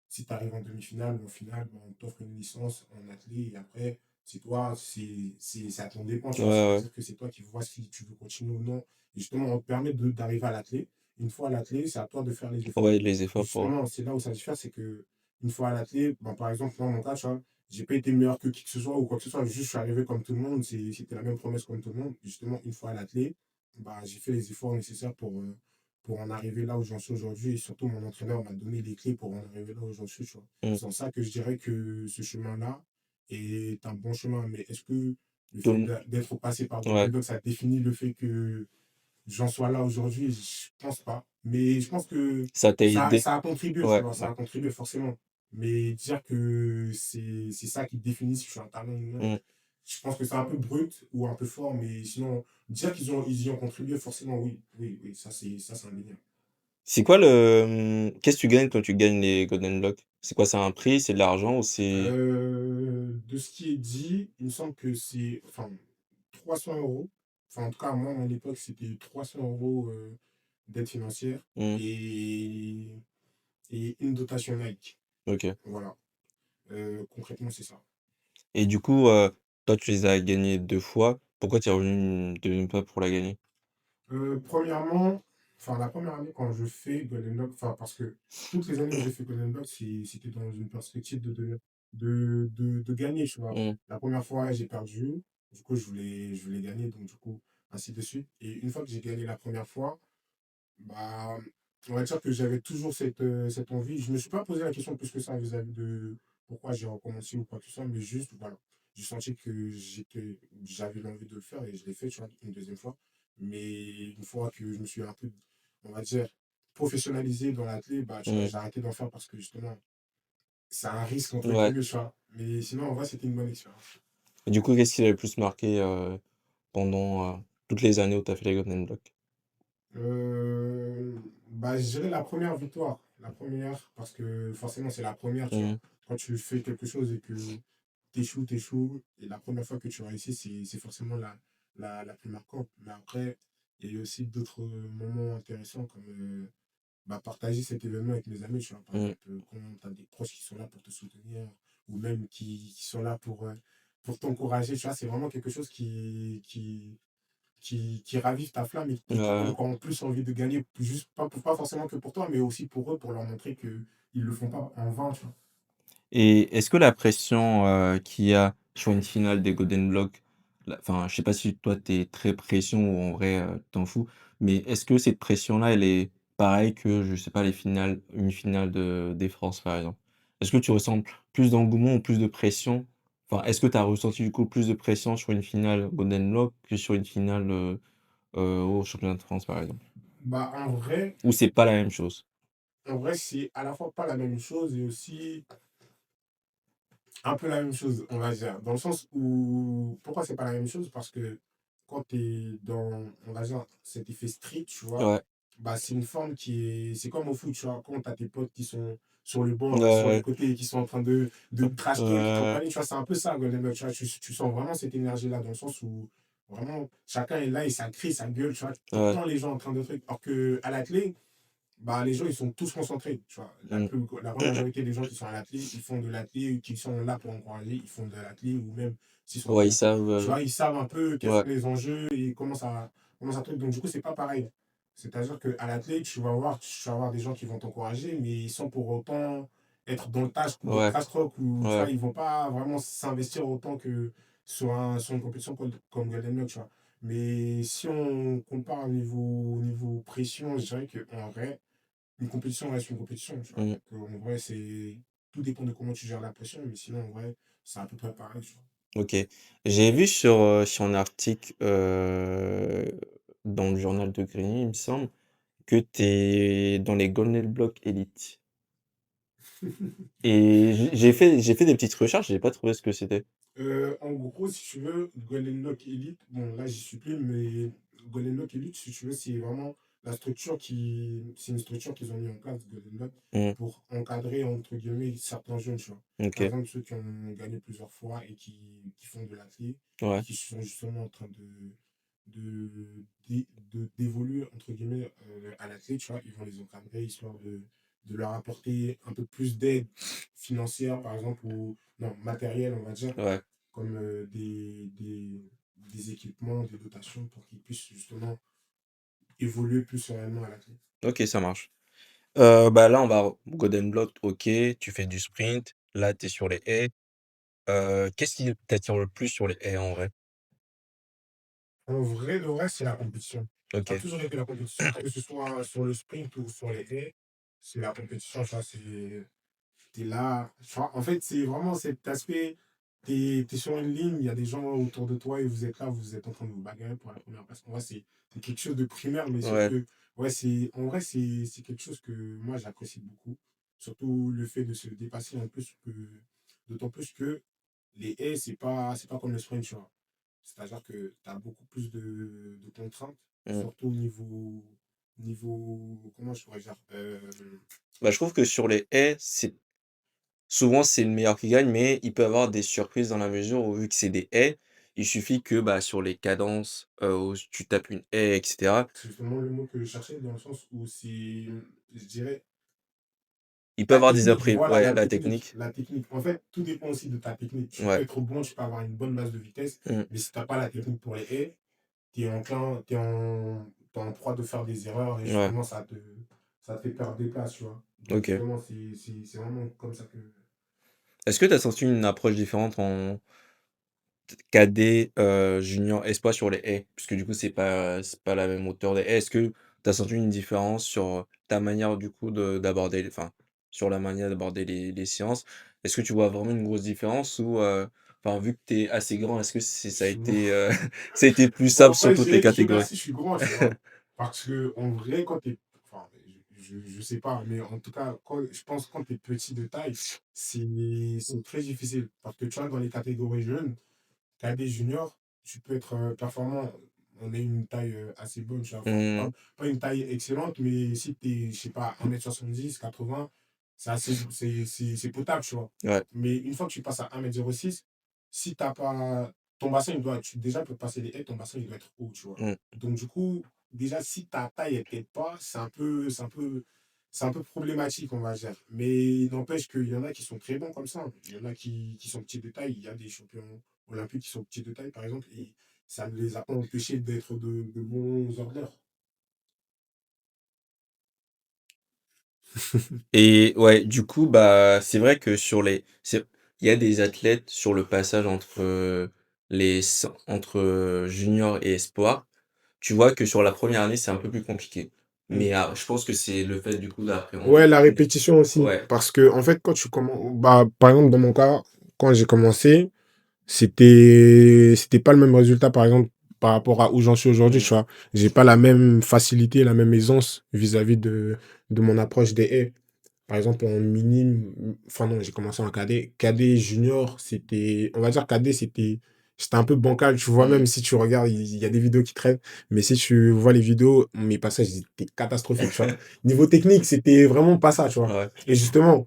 si tu arrives en demi-finale ou en finale, ben, on t'offre une licence en athlète et après, c'est toi, c'est à ton dépend, tu Ouais, vois. ouais. C'est-à-dire que c'est toi qui vois si tu veux continuer ou non. Et justement, on te permet d'arriver à l'athlète. Une fois à l'athlète, c'est à toi de faire les efforts. Ouais, les Et efforts pour justement, c'est là où ça diffère, c'est que une fois à l'athlète, ben, par exemple, dans mon cas, tu vois, j'ai pas été meilleur que qui que ce soit ou quoi que ce soit, juste je suis arrivé comme tout le monde, c'était la même promesse comme tout le monde. Justement, une fois à l'athlète, bah, j'ai fait les efforts nécessaires pour en arriver là où j'en suis aujourd'hui. Et surtout, mon entraîneur m'a donné les clés pour en arriver là où j'en suis, tu vois. mmh, C'est en ça que je dirais que ce chemin-là est un bon chemin. Mais est-ce que le tout fait le d'être passé par ouais, Golden Dog, ça définit le fait que j'en sois là aujourd'hui? Je pense pas. Mais je pense que ça t'a aidé. ça a contribué, tu Ouais, vois. Ça ouais. a contribué forcément. Mais dire que c'est ça qui définit si je suis un talent ou non, Mmh. je pense que c'est un peu brut ou un peu fort. Mais sinon, dire ils y ont contribué, forcément, oui. Oui, oui, ça, c'est indéniable. C'est quoi qu'est-ce que tu gagnes quand tu gagnes les Golden Blocks? C'est quoi? C'est un prix? C'est de l'argent ou c'est De ce qui est dit, il me semble que c'est enfin 300 €. Enfin, en tout cas, moi, à mon époque, c'était 300 € d'aide financière mmh, et, et une dotation Nike. OK. Voilà. Concrètement, c'est ça. Et du coup, toi, tu les as gagnés 2 fois. Pourquoi tu es revenu une 2e fois pour la gagner? Premièrement, enfin, la première année, quand je fais Golden Block, enfin, parce que toutes les années où j'ai fait Golden Block, c'était dans une perspective de gagner, tu vois. Mmh, La première fois, j'ai perdu. Du coup, je voulais gagner, donc du coup, ainsi de suite. Et une fois que j'ai gagné la première fois, bah, on va dire que j'avais toujours cette envie. Je ne me suis pas posé la question plus que ça vis-à-vis de pourquoi j'ai recommencé ou quoi que ce soit, mais juste, voilà. J'ai senti que j'avais l'envie de le faire et je l'ai fait, tu vois, une deuxième fois. Mais une fois que je me suis un peu, on va dire, professionnalisé dans l'athlète, bah, tu vois, mmh, j'ai arrêté d'en faire parce que justement, c'est un risque, entre ouais. guillemets, tu vois. Mais sinon, en vrai, c'était une bonne expérience. Et du coup, qu'est-ce qui t'a le plus marqué, pendant, toutes les années où tu as fait les Golden Blocks? Bah, je dirais la première victoire. La première, parce que forcément, c'est la première, tu vois. Mmh, Quand tu fais quelque chose et que t'échoues. Et la première fois que tu réussis, c'est forcément la plus marquante. Mais après, il y a eu aussi d'autres moments intéressants comme bah, partager cet événement avec mes amis, tu vois. Par mmh, exemple, quand tu as des proches qui sont là pour te soutenir ou même qui sont là pour t'encourager, tu vois. C'est vraiment quelque chose qui ravive ta flamme et qui te donne ouais. encore plus envie de gagner, juste pas forcément que pour toi, mais aussi pour eux, pour leur montrer qu'ils ne le font pas en vain, tu vois. Et est-ce que la pression, qu'il y a sur une finale des Golden Globes, enfin, je sais pas si toi tu es très pression ou en vrai, tu t'en fous, mais est-ce que cette pression-là, elle est pareille que, je sais pas, une finale des France, par exemple? Est-ce que tu ressens plus d'engouement ou plus de pression? Enfin, est-ce que tu as ressenti du coup plus de pression sur une finale Golden Globe que sur une finale, au championnat de France, par exemple? Bah, Ou c'est pas la même chose? en vrai c'est à la fois pas la même chose et aussi un peu la même chose, on va dire. Dans le sens où, pourquoi c'est pas la même chose? Parce que quand tu es dans, on va dire, cet effet street, tu vois, Ouais, bah, c'est une forme qui est. C'est comme au foot, tu vois, quand t'as tes potes qui sont sur le banc, sur les Ouais, côtés, et qui sont en train de trash talk ouais, compagnie, tu vois, c'est un peu ça, Golden Boy, tu vois, tu sens vraiment cette énergie-là, dans le sens où vraiment chacun est là et ça crie, ça gueule, tu vois, ouais. t'entends les gens en train de trucs. Alors qu'à l'athlé, bah, les gens, ils sont tous concentrés, tu vois. Mm. La grande majorité des gens qui sont à l'athlé, ils font de l'athlé, qui sont là pour encourager, ils font de l'athlé, ou même s'ils sont Ouais, ils pas. savent. Tu vois, ils savent un peu quels sont Ouais, les enjeux et comment ça truc. Donc, du coup, c'est pas pareil. C'est-à-dire qu'à l'athlé, tu vas avoir des gens qui vont t'encourager, mais sans pour autant être dans le ouais, trash talk, ou tu vois, ouais. ils vont pas vraiment s'investir autant que sur une compétition comme Golden Lock, tu vois. Mais si on compare au niveau pression, je dirais qu'en vrai, une compétition reste une compétition, tu vois. Mm. Donc, en vrai, tout dépend de comment tu gères la pression, mais sinon, en vrai, c'est à peu près pareil, tu vois. Ok. J'ai vu sur un article dans le journal de Grigny, il me semble, que tu es dans les Golden Block Elite. Et j'ai fait des petites recherches, j'ai pas trouvé ce que c'était. En gros, si tu veux, Golden Lock Elite, bon, là, j'y suis plus, mais Golden Lock Elite, si tu veux, c'est vraiment la structure qui. C'est une structure qu'ils ont mis en place, Golden Lock, Mm. pour encadrer, entre guillemets, certains jeunes, tu vois. Ok. Par exemple, ceux qui ont gagné plusieurs fois et qui font de l'athlé et Ouais. qui sont justement en train de, d'évoluer, entre guillemets, à l'athlé, tu vois, ils vont les encadrer, histoire de leur apporter un peu plus d'aide financière, par exemple, ou non, matériel, on va dire, Ouais. comme des équipements, des dotations pour qu'ils puissent justement évoluer plus sereinement à l'athlète. Ok, ça marche. Bah là, on va Golden Block, ok, tu fais du sprint, là, tu es sur les haies. Qu'est-ce qui t'attire le plus sur les haies en vrai? En vrai, le reste, c'est la compétition. Ok. Ça a toujours été la compétition, que ce soit sur le sprint ou sur les haies, c'est la compétition, ça, t'es là. Enfin, en fait, c'est vraiment cet aspect. T'es sur une ligne, il y a des gens autour de toi et vous êtes là, vous êtes en train de vous bagarrer pour la première place. En vrai, c'est quelque chose de primaire, mais sauf Ouais. que, ouais, en vrai, c'est quelque chose que moi, j'apprécie beaucoup. Surtout le fait de se dépasser en plus d'autant plus que les haies, c'est pas comme le sprint, tu vois. C'est-à-dire que tu as beaucoup plus de contraintes, Mm. surtout comment je pourrais dire, Bah, je trouve que sur les haies, souvent c'est le meilleur qui gagne, mais il peut y avoir des surprises dans la mesure où vu que c'est des haies, il suffit que bah, sur les cadences, où tu tapes une haie, etc., c'est justement le mot que je cherchais, dans le sens où je dirais, il peut y la avoir des technique, imprévus. voilà, Ouais, la technique. la technique. En fait, tout dépend aussi de ta technique. Tu peux Ouais. être bon, tu peux avoir une bonne base de vitesse, Mm. mais si tu n'as pas la technique pour les haies, t'es en proie de faire des erreurs et Ouais. justement, ça te fait perdre des places, tu vois. Donc, Ok. justement, c'est vraiment comme ça que. Est-ce que tu as senti une approche différente en cadet, junior, espoir sur les haies? Puisque du coup, c'est pas la même hauteur des haies. Est-ce que tu as senti une différence sur ta manière du coup d'aborder, enfin, sur la manière d'aborder les séances? Est-ce que tu vois vraiment une grosse différence ou, enfin, vu que tu es assez grand, est-ce que ça a été, ça a été plus Bon, simple en sur vrai, toutes les Dieu catégories? merci, je suis grand, tu vois. Parce que, en vrai, quand t'es. Enfin, je sais pas, mais en tout cas, je pense que quand t'es petit de taille, c'est très difficile. Parce que, tu vois, dans les catégories jeunes, cadet junior, tu peux être performant. On a une taille assez bonne, tu vois. Enfin, Mmh. pas une taille excellente, mais si t'es, je sais pas, 1m70, 80, c'est potable, tu vois. Ouais. Mais une fois que tu passes à 1m06, si t'as pas. Ton bassin, déjà, pour passer les haies, ton bassin, il doit être haut, tu vois. Mmh. Donc, du coup, déjà, si ta taille, elle t'aide pas, c'est un peu problématique, on va dire. Mais il n'empêche qu'il y en a qui sont très bons comme ça. Il y en a qui sont petits de taille. Il y a des champions olympiques qui sont petits de taille, par exemple, et ça ne les a pas empêchés d'être de bons orders. Et ouais, du coup, bah, c'est vrai que il y a des athlètes sur le passage entre junior et espoir. Tu vois que sur la première année, c'est un peu plus compliqué. Mm. Mais je pense que c'est le fait du coup Ouais, d'appréhender. la répétition aussi. Ouais. Parce que, en fait, quand tu commences, bah, par exemple, dans mon cas, quand j'ai commencé, c'était pas le même résultat, par exemple, par rapport à où j'en suis aujourd'hui, Mm. tu vois. J'ai pas la même facilité, la même aisance vis-à-vis de mon approche des haies. Par exemple, en minime, enfin non, j'ai commencé en cadet. Cadet junior, c'était, on va dire cadet, j'étais un peu bancal, tu vois, même Mmh. si tu regardes, il y a des vidéos qui traînent, mais si tu vois les vidéos, mes passages, ils étaient catastrophiques, tu vois. Niveau technique, c'était vraiment pas ça, tu vois. Ouais. Et justement,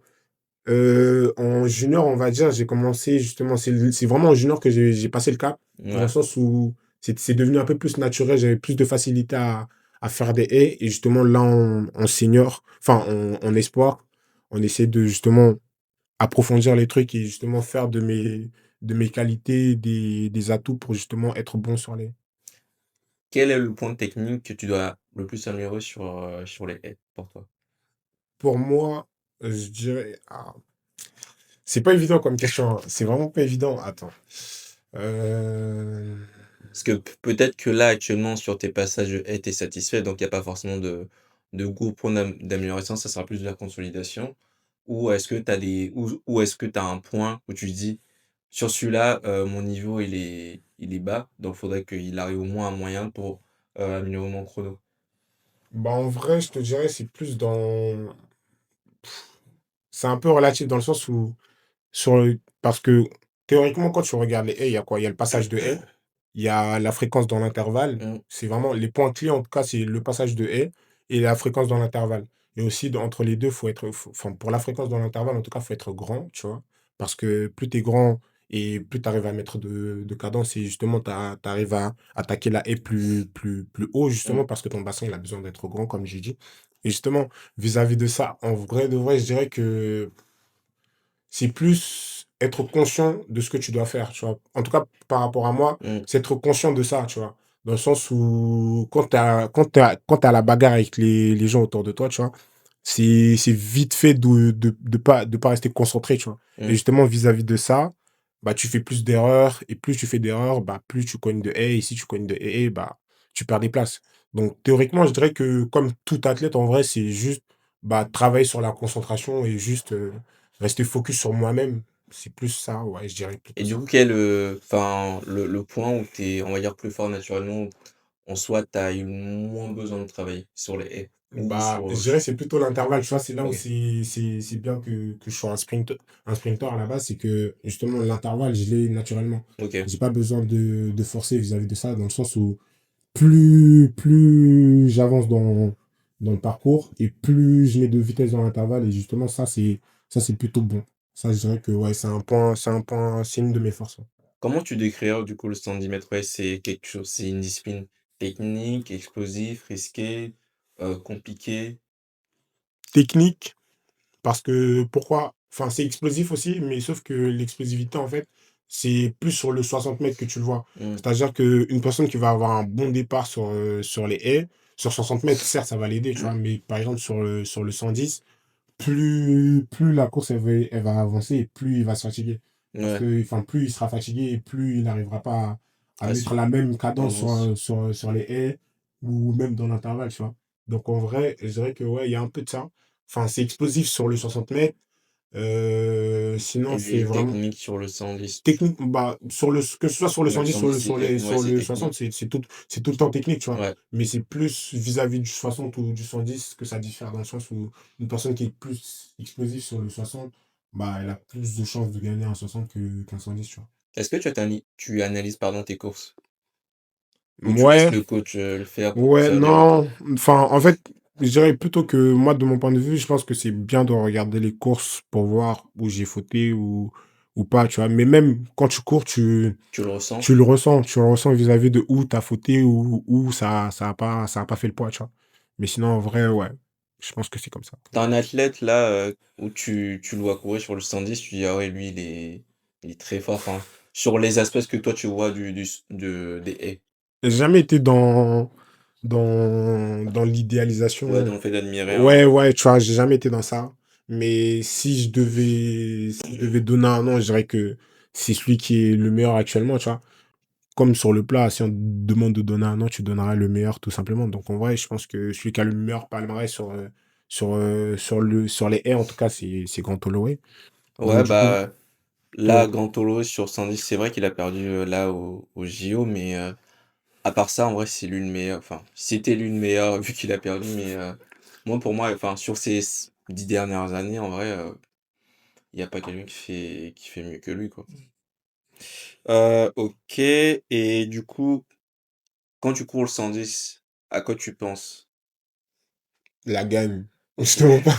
en junior, on va dire, j'ai commencé justement, c'est vraiment en junior que j'ai passé le cap, dans le Ouais. sens où c'est devenu un peu plus naturel, j'avais plus de facilité à faire des haies, et justement, là, en senior, enfin, en espoir, on essaie de justement approfondir les trucs et justement faire de mes qualités des atouts pour justement être bon sur les. Quel est le point technique que tu dois le plus améliorer sur les haies pour toi? Pour moi, je dirais, c'est pas évident comme question, hein. C'est vraiment pas évident. Attends. Euh, Parce que peut-être que là, actuellement, sur tes passages de haies, tu es satisfait, donc il y a pas forcément de gros points d'amélioration, ça sera plus de la consolidation? Ou est-ce que tu as des ou est-ce que tu as un point où tu te dis: «Sur celui-là, mon niveau il est bas, donc il faudrait qu'il arrive au moins un moyen pour, améliorer mon chrono»? Bah, en vrai, je te dirais, c'est plus dans. C'est un peu relatif dans le sens où. Parce que théoriquement, quand tu regardes les haies, il y a quoi? Il y a le passage de haie, il y a la fréquence dans l'intervalle. Mmh, C'est vraiment les points clés, en tout cas, c'est le passage de haie et la fréquence dans l'intervalle. Et aussi, entre les deux, enfin, pour la fréquence dans l'intervalle, en tout cas, faut être grand, tu vois. Parce que plus tu es grand et plus tu arrives à mettre de cadence, et justement, tu arrives à attaquer la haie plus haut, mmh. justement, parce que ton bassin, il a besoin d'être grand, comme j'ai dit. Et justement, vis-à-vis de ça, en vrai de vrai, je dirais que c'est plus être conscient de ce que tu dois faire, tu vois. En tout cas, par rapport à moi, Mmh. c'est être conscient de ça, tu vois. Dans le sens où quand t'as la bagarre avec les gens autour de toi, tu vois, c'est vite fait de pas rester concentré, tu vois. Et Mmh. justement, vis-à-vis de ça, bah, tu fais plus d'erreurs, et plus tu fais d'erreurs, bah, plus tu cognes de haies, et si tu cognes de haies, bah, tu perds des places. Donc, théoriquement, je dirais que comme tout athlète, en vrai, c'est juste bah, travailler sur la concentration et juste rester focus sur moi-même. C'est plus ça, ouais, je dirais Et plutôt du ça. coup, quel, enfin, le point où tu es, on va dire, plus fort naturellement, où en soi, tu as eu moins besoin de travailler sur les haies ou Bah, je sur dirais c'est plutôt l'intervalle, tu vois, c'est là où OK, c'est bien que je sois un sprinter à la base, c'est que justement l'intervalle, je l'ai naturellement. OK. J'ai pas besoin de forcer vis-à-vis de ça, dans le sens où plus j'avance dans le parcours et plus je mets de vitesse dans l'intervalle, et justement ça c'est plutôt bon. Ça, je dirais que ouais, c'est une de mes forces, ouais. Comment tu décrirais, du coup, le 110 mètres? Ouais, c'est quelque chose, c'est une discipline technique, explosif, risqué, compliqué? Technique. Parce que pourquoi? Enfin, c'est explosif aussi, mais sauf que l'explosivité, en fait, c'est plus sur le 60 mètres que tu le vois. Mmh, C'est-à-dire qu'une personne qui va avoir un bon départ sur les haies, sur 60 mètres, certes, ça va l'aider, tu vois, mais par exemple, sur le 110, plus la course elle va avancer, et plus il va se fatiguer. Parce ouais, que, enfin, plus il sera fatigué, et plus il n'arrivera pas à à mettre suivre la même cadence tendance. sur les haies, ou même dans l'intervalle, tu vois. Donc, en vrai, je dirais que, ouais, il y a un peu de ça. Enfin, c'est explosif sur le 60 mètres. Sinon, c'est Et vraiment technique sur le 110. technique. Bah, que ce soit sur le Ouais, 110, 110, ouais, sur c'est le 60, technique. c'est tout le temps technique, tu vois. Ouais. Mais c'est plus vis-à-vis du 60 ou du 110 que ça diffère, dans le sens où une personne qui est plus explosive sur le 60, bah, elle a plus de chances de gagner un 60 qu'un 110, tu vois. Est-ce que tu analyses, pardon, tes courses? Ou tu laisses Ouais, le coach, le faire pour ouais, observer des retours? non. Enfin, en fait, je dirais plutôt que moi, de mon point de vue, je pense que c'est bien de regarder les courses pour voir où j'ai fauté ou pas, tu vois. Mais même quand tu cours, Tu le ressens? tu le ressens vis-à-vis de où tu as fauté, ou où ça a pas fait le poids, tu vois. Mais sinon, en vrai, ouais, je pense que c'est comme ça. Tu as un athlète là, où tu le vois courir sur le 110, tu dis: «Ah ouais, lui, il est très fort», enfin, sur les aspects que toi tu vois du s de des haies. J'ai jamais été dans Ouais, l'idéalisation. dans le fait d'admirer Ouais, un ouais, tu vois, j'ai jamais été dans ça. Mais si je devais donner un nom, je dirais que c'est celui qui est le meilleur actuellement, tu vois. Comme sur le plat, si on te demande de donner un nom, tu donneras le meilleur, tout simplement. Donc, en vrai, je pense que celui qui a le meilleur palmarès sur les haies, en tout cas, c'est Grand Holloway. Donc, ouais, du coup, bah, là, toi, Grantolo sur 110, c'est vrai qu'il a perdu, là, aux JO, mais à part ça, en vrai, c'est lui le meilleur, enfin, c'était lui le meilleur vu qu'il a perdu, mais moi, pour moi, enfin, sur ces 10 dernières années, en vrai, il y a pas quelqu'un qui fait mieux que lui, quoi. OK et du coup, quand tu cours le 110, à quoi tu penses? La gagne. Justement pas.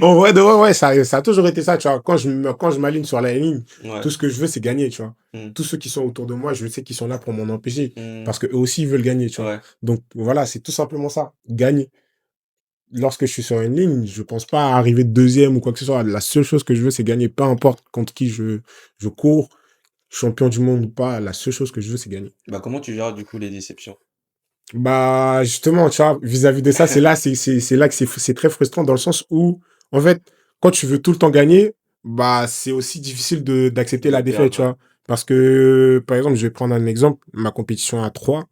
En vrai de vrai, ouais, ça a toujours été ça, tu vois? Quand je m'aligne sur la ligne, Ouais. tout ce que je veux, c'est gagner, tu vois? Mmh. Tous ceux qui sont autour de moi, je sais qu'ils sont là pour m'en empêcher Mmh. parce qu'eux aussi, ils veulent gagner, tu vois? Ouais. Donc voilà, c'est tout simplement ça, gagner. Lorsque je suis sur une ligne, je pense pas à arriver deuxième ou quoi que ce soit. La seule chose que je veux, c'est gagner, peu importe contre qui je cours, champion du monde ou pas, la seule chose que je veux, c'est gagner. Bah, comment tu gères du coup les déceptions? Bah, justement, tu vois, vis-à-vis de ça, c'est là que c'est très frustrant dans le sens où, en fait, quand tu veux tout le temps gagner, bah, c'est aussi difficile d'accepter De la défaite, perdre, tu ouais. vois. Parce que, par exemple, je vais prendre un exemple, ma compétition à 3,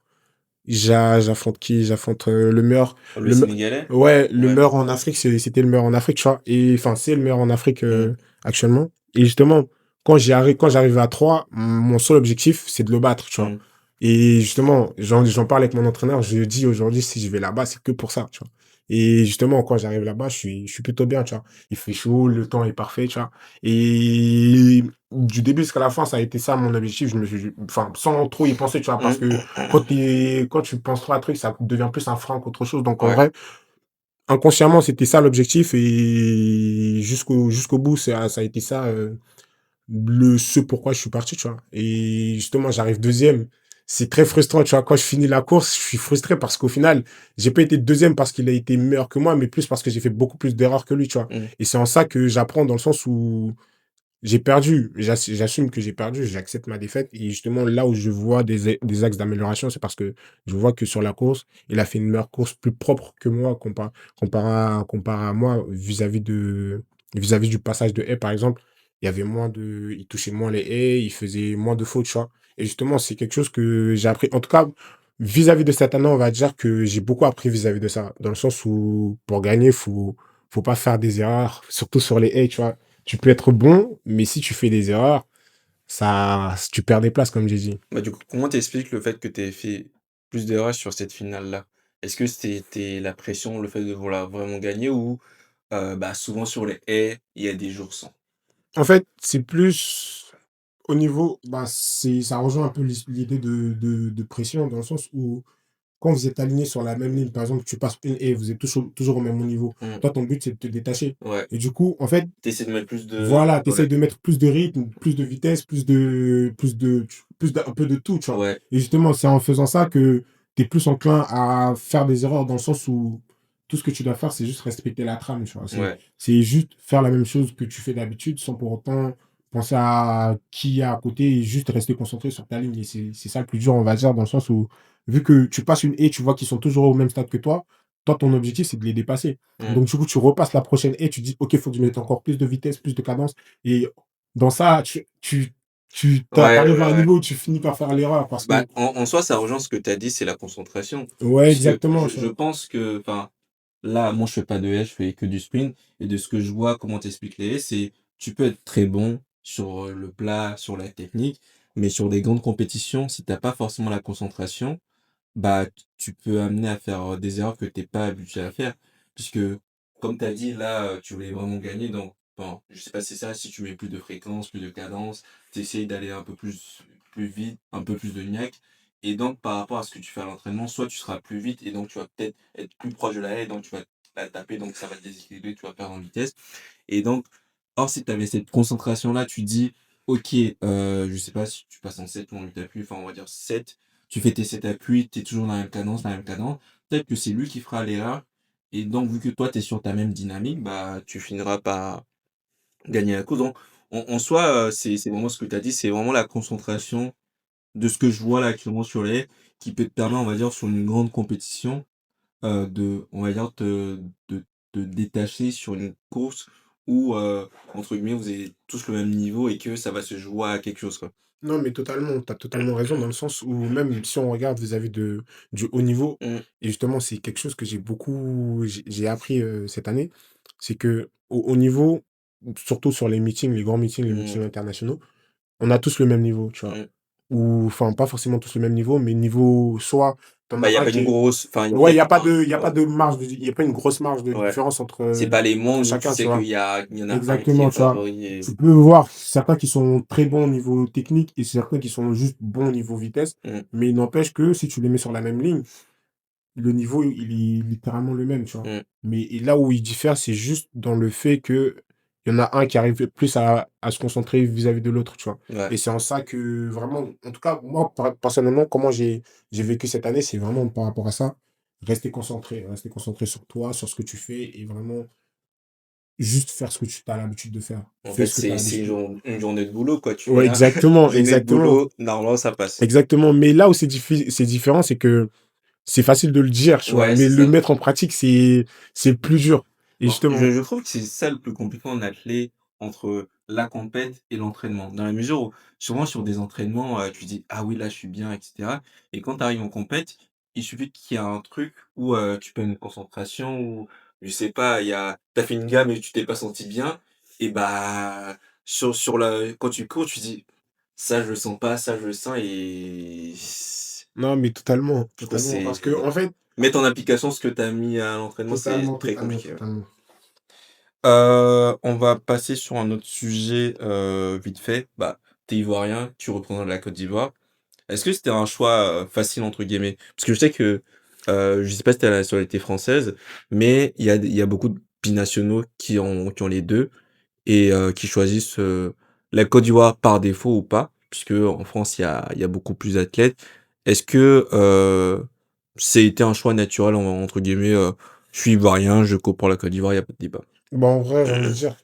j'affronte qui? J'affronte Le le, me- Sénégalais? ouais, le Ouais. meilleur en Afrique, c'était le meilleur en Afrique, tu vois. Et, enfin, c'est le meilleur en Afrique, Mmh. actuellement. Et justement, quand j'arrive à 3, mon seul objectif, c'est de le battre, tu vois. Mmh. Et justement, j'en parle avec mon entraîneur, je lui dis aujourd'hui, si je vais là-bas, c'est que pour ça, tu vois. Et justement, quand j'arrive là-bas, je suis plutôt bien, tu vois. Il fait chaud, le temps est parfait, tu vois. Et du début jusqu'à la fin, ça a été ça mon objectif. Enfin, sans trop y penser, tu vois, parce que Mmh. quand tu penses trop à un truc, ça devient plus un frein qu'autre chose. Donc, en Ouais. vrai, inconsciemment, c'était ça l'objectif et jusqu'au bout, ça a été ça, ce pourquoi je suis parti, tu vois. Et justement, j'arrive deuxième. C'est très frustrant, tu vois. Quand je finis la course, je suis frustré parce qu'au final, j'ai pas été deuxième parce qu'il a été meilleur que moi, mais plus parce que j'ai fait beaucoup plus d'erreurs que lui, tu vois. Mmh. Et c'est en ça que j'apprends dans le sens où j'ai perdu. J'assume que j'ai perdu, j'accepte ma défaite. Et justement, là où je vois des axes d'amélioration, c'est parce que je vois que sur la course, il a fait une meilleure course plus propre que moi, comparé à moi, vis-à-vis du passage de haie, par exemple. Il touchait moins les haies, il faisait moins de fautes, tu vois. Et justement, c'est quelque chose que j'ai appris. En tout cas, vis-à-vis de cette année, on va dire que j'ai beaucoup appris vis-à-vis de ça. Dans le sens où, pour gagner, faut pas faire des erreurs, surtout sur les haies, tu vois. Tu peux être bon, mais si tu fais des erreurs, tu perds des places, comme j'ai dit. Bah, du coup, comment t'expliques le fait que tu aies fait plus d'erreurs sur cette finale-là? Est-ce que c'était la pression, le fait de vouloir vraiment gagner ou, bah, souvent sur les haies, il y a des jours sans? En fait, c'est plus au niveau, bah, ça rejoint un peu l'idée de pression, dans le sens où quand vous êtes aligné sur la même ligne, par exemple, tu passes une et vous êtes toujours au même niveau. Mmh. Toi, ton but, c'est de te détacher. Ouais. Et du coup, en fait, Tu essaies de mettre plus de voilà, tu ouais, essaies de mettre plus de rythme, plus de vitesse, un peu de tout, tu vois. ouais. Et justement, c'est en faisant ça que tu es plus enclin à faire des erreurs dans le sens où tout ce que tu dois faire, c'est juste respecter la trame, tu vois. Ouais. C'est juste faire la même chose que tu fais d'habitude sans pour autant penser à qui il y a à côté et juste rester concentré sur ta ligne. Et c'est ça le plus dur, on va dire, dans le sens où, vu que tu passes une haie, tu vois qu'ils sont toujours au même stade que toi, ton objectif, c'est de les dépasser. Mmh. Donc, du coup, tu repasses la prochaine haie, tu dis, OK, il faut que je mette encore plus de vitesse, plus de cadence. Et dans ça, Ouais, arrives à un ouais, ouais. niveau où tu finis par faire l'erreur parce Bah, que, en soi, ça rejoint ce que tu as dit, c'est la concentration. ouais, Puisque exactement, je tu vois. pense que enfin, là, moi, je fais pas de haie, je fais que du sprint et de ce que je vois, comment t'expliques les haies, c'est tu peux être très bon sur, le plat, sur la technique, mais sur des grandes compétitions, si tu pas forcément la concentration, bah, tu peux amener à faire, des erreurs que t'es pas habitué à faire. Puisque comme tu as dit là, tu voulais vraiment gagner donc enfin, je sais pas si c'est ça, si tu mets plus de fréquence, plus de cadence, tu essayes d'aller un peu plus vite, un peu plus de niaque et donc par rapport à ce que tu fais à l'entraînement, soit tu seras plus vite et donc tu vas peut-être être plus proche de la haie, donc tu vas la taper, donc ça va te déséquilibrer, tu vas perdre en vitesse et donc or si tu avais cette concentration-là, tu dis: «OK, je sais pas si tu passes en 7 ou en 8 appuis, enfin on va dire 7 tu fais tes 7 appuis, tu es toujours dans la même cadence. Peut-être que c'est lui qui fera l'erreur et donc vu que toi tu es sur ta même dynamique, bah, tu finiras par gagner la course donc en soi, c'est vraiment ce que tu as dit, c'est vraiment la concentration de ce que je vois là actuellement sur les haies qui peut te permettre, on va dire, sur une grande compétition, de on va dire de te détacher sur une course où, entre guillemets, «vous avez tous le même niveau» et que ça va se jouer à quelque chose, quoi. Non, mais totalement, tu as totalement raison dans le sens où même si on regarde vis-à-vis du haut niveau, Mmh, et justement, c'est quelque chose que j'ai appris cette année, c'est que au haut niveau, surtout sur les meetings, les grands meetings, les mmh, meetings internationaux, on a tous le même niveau, tu vois. mmh, Ou, enfin, pas forcément tous le même niveau, mais niveau, soit t'en Bah, il y as a un pas qui une est... grosse, enfin, il y Ouais, a pas, il y a pas de marge, il y a pas une grosse marge de ouais. différence C'est pas les entre mondes où tu chacun, tu sais vois. il y en a un qui Exactement, est tu vois. favori et... Tu peux voir certains qui sont très bons au niveau technique et certains qui sont juste bons au niveau vitesse, Mm, mais il n'empêche que si tu les mets sur la même ligne, le niveau, il est littéralement le même, tu vois. mm, Mais et là où ils diffèrent, c'est juste dans le fait que il y en a un qui arrive plus à se concentrer vis-à-vis de l'autre, tu vois. ouais. Et c'est en ça que vraiment, en tout cas, moi, personnellement, comment j'ai vécu cette année, c'est vraiment par rapport à ça. Rester concentré sur toi, sur ce que tu fais et vraiment juste faire ce que tu as l'habitude de faire. En Fais fait, ce que tu as c'est l'habitude. une journée de boulot, quoi. Tu Ouais, viens, exactement, journée de exactement. boulot, normalement, ça passe. Exactement. Mais là où c'est différent, c'est que c'est facile de le dire, tu vois, Ouais, mais c'est le ça. mettre en pratique, c'est plus dur. Et Bon, justement, je trouve que c'est ça le plus compliqué en athlète entre la compète et l'entraînement. Dans la mesure où, souvent sur des entraînements, tu dis: «Ah oui, là, je suis bien» et cetera, et quand tu arrives en compète, il suffit qu'il y ait un truc où, tu perds une concentration ou je sais pas, il y a tu as fait une gamme et tu t'es pas senti bien et bah, sur la quand tu cours, tu dis: «Ça, je le sens pas, ça, je le sens» et non, mais totalement, je trouve que totalement. Parce c'est que, en fait, mettre en application ce que tu as mis à l'entraînement, c'est totalement, très totalement, compliqué, ouais. totalement. On va passer sur un autre sujet, vite fait. Bah, tu ivoirien, tu représentes la Côte d'Ivoire. Est-ce que c'était un choix, «facile» entre guillemets? Parce que je sais que, je sais pas si tu as la nationalité française, mais il y a beaucoup de binationaux qui ont les 2 et qui choisissent, la Côte d'Ivoire par défaut ou pas, puisque en France, il y a beaucoup plus d'athlètes. Est-ce que, c'est un choix naturel entre guillemets, «Je suis ivoirien, je cours pour la Côte d'Ivoire», il y a pas de débat? Bon, en vrai, j'ai envie de dire,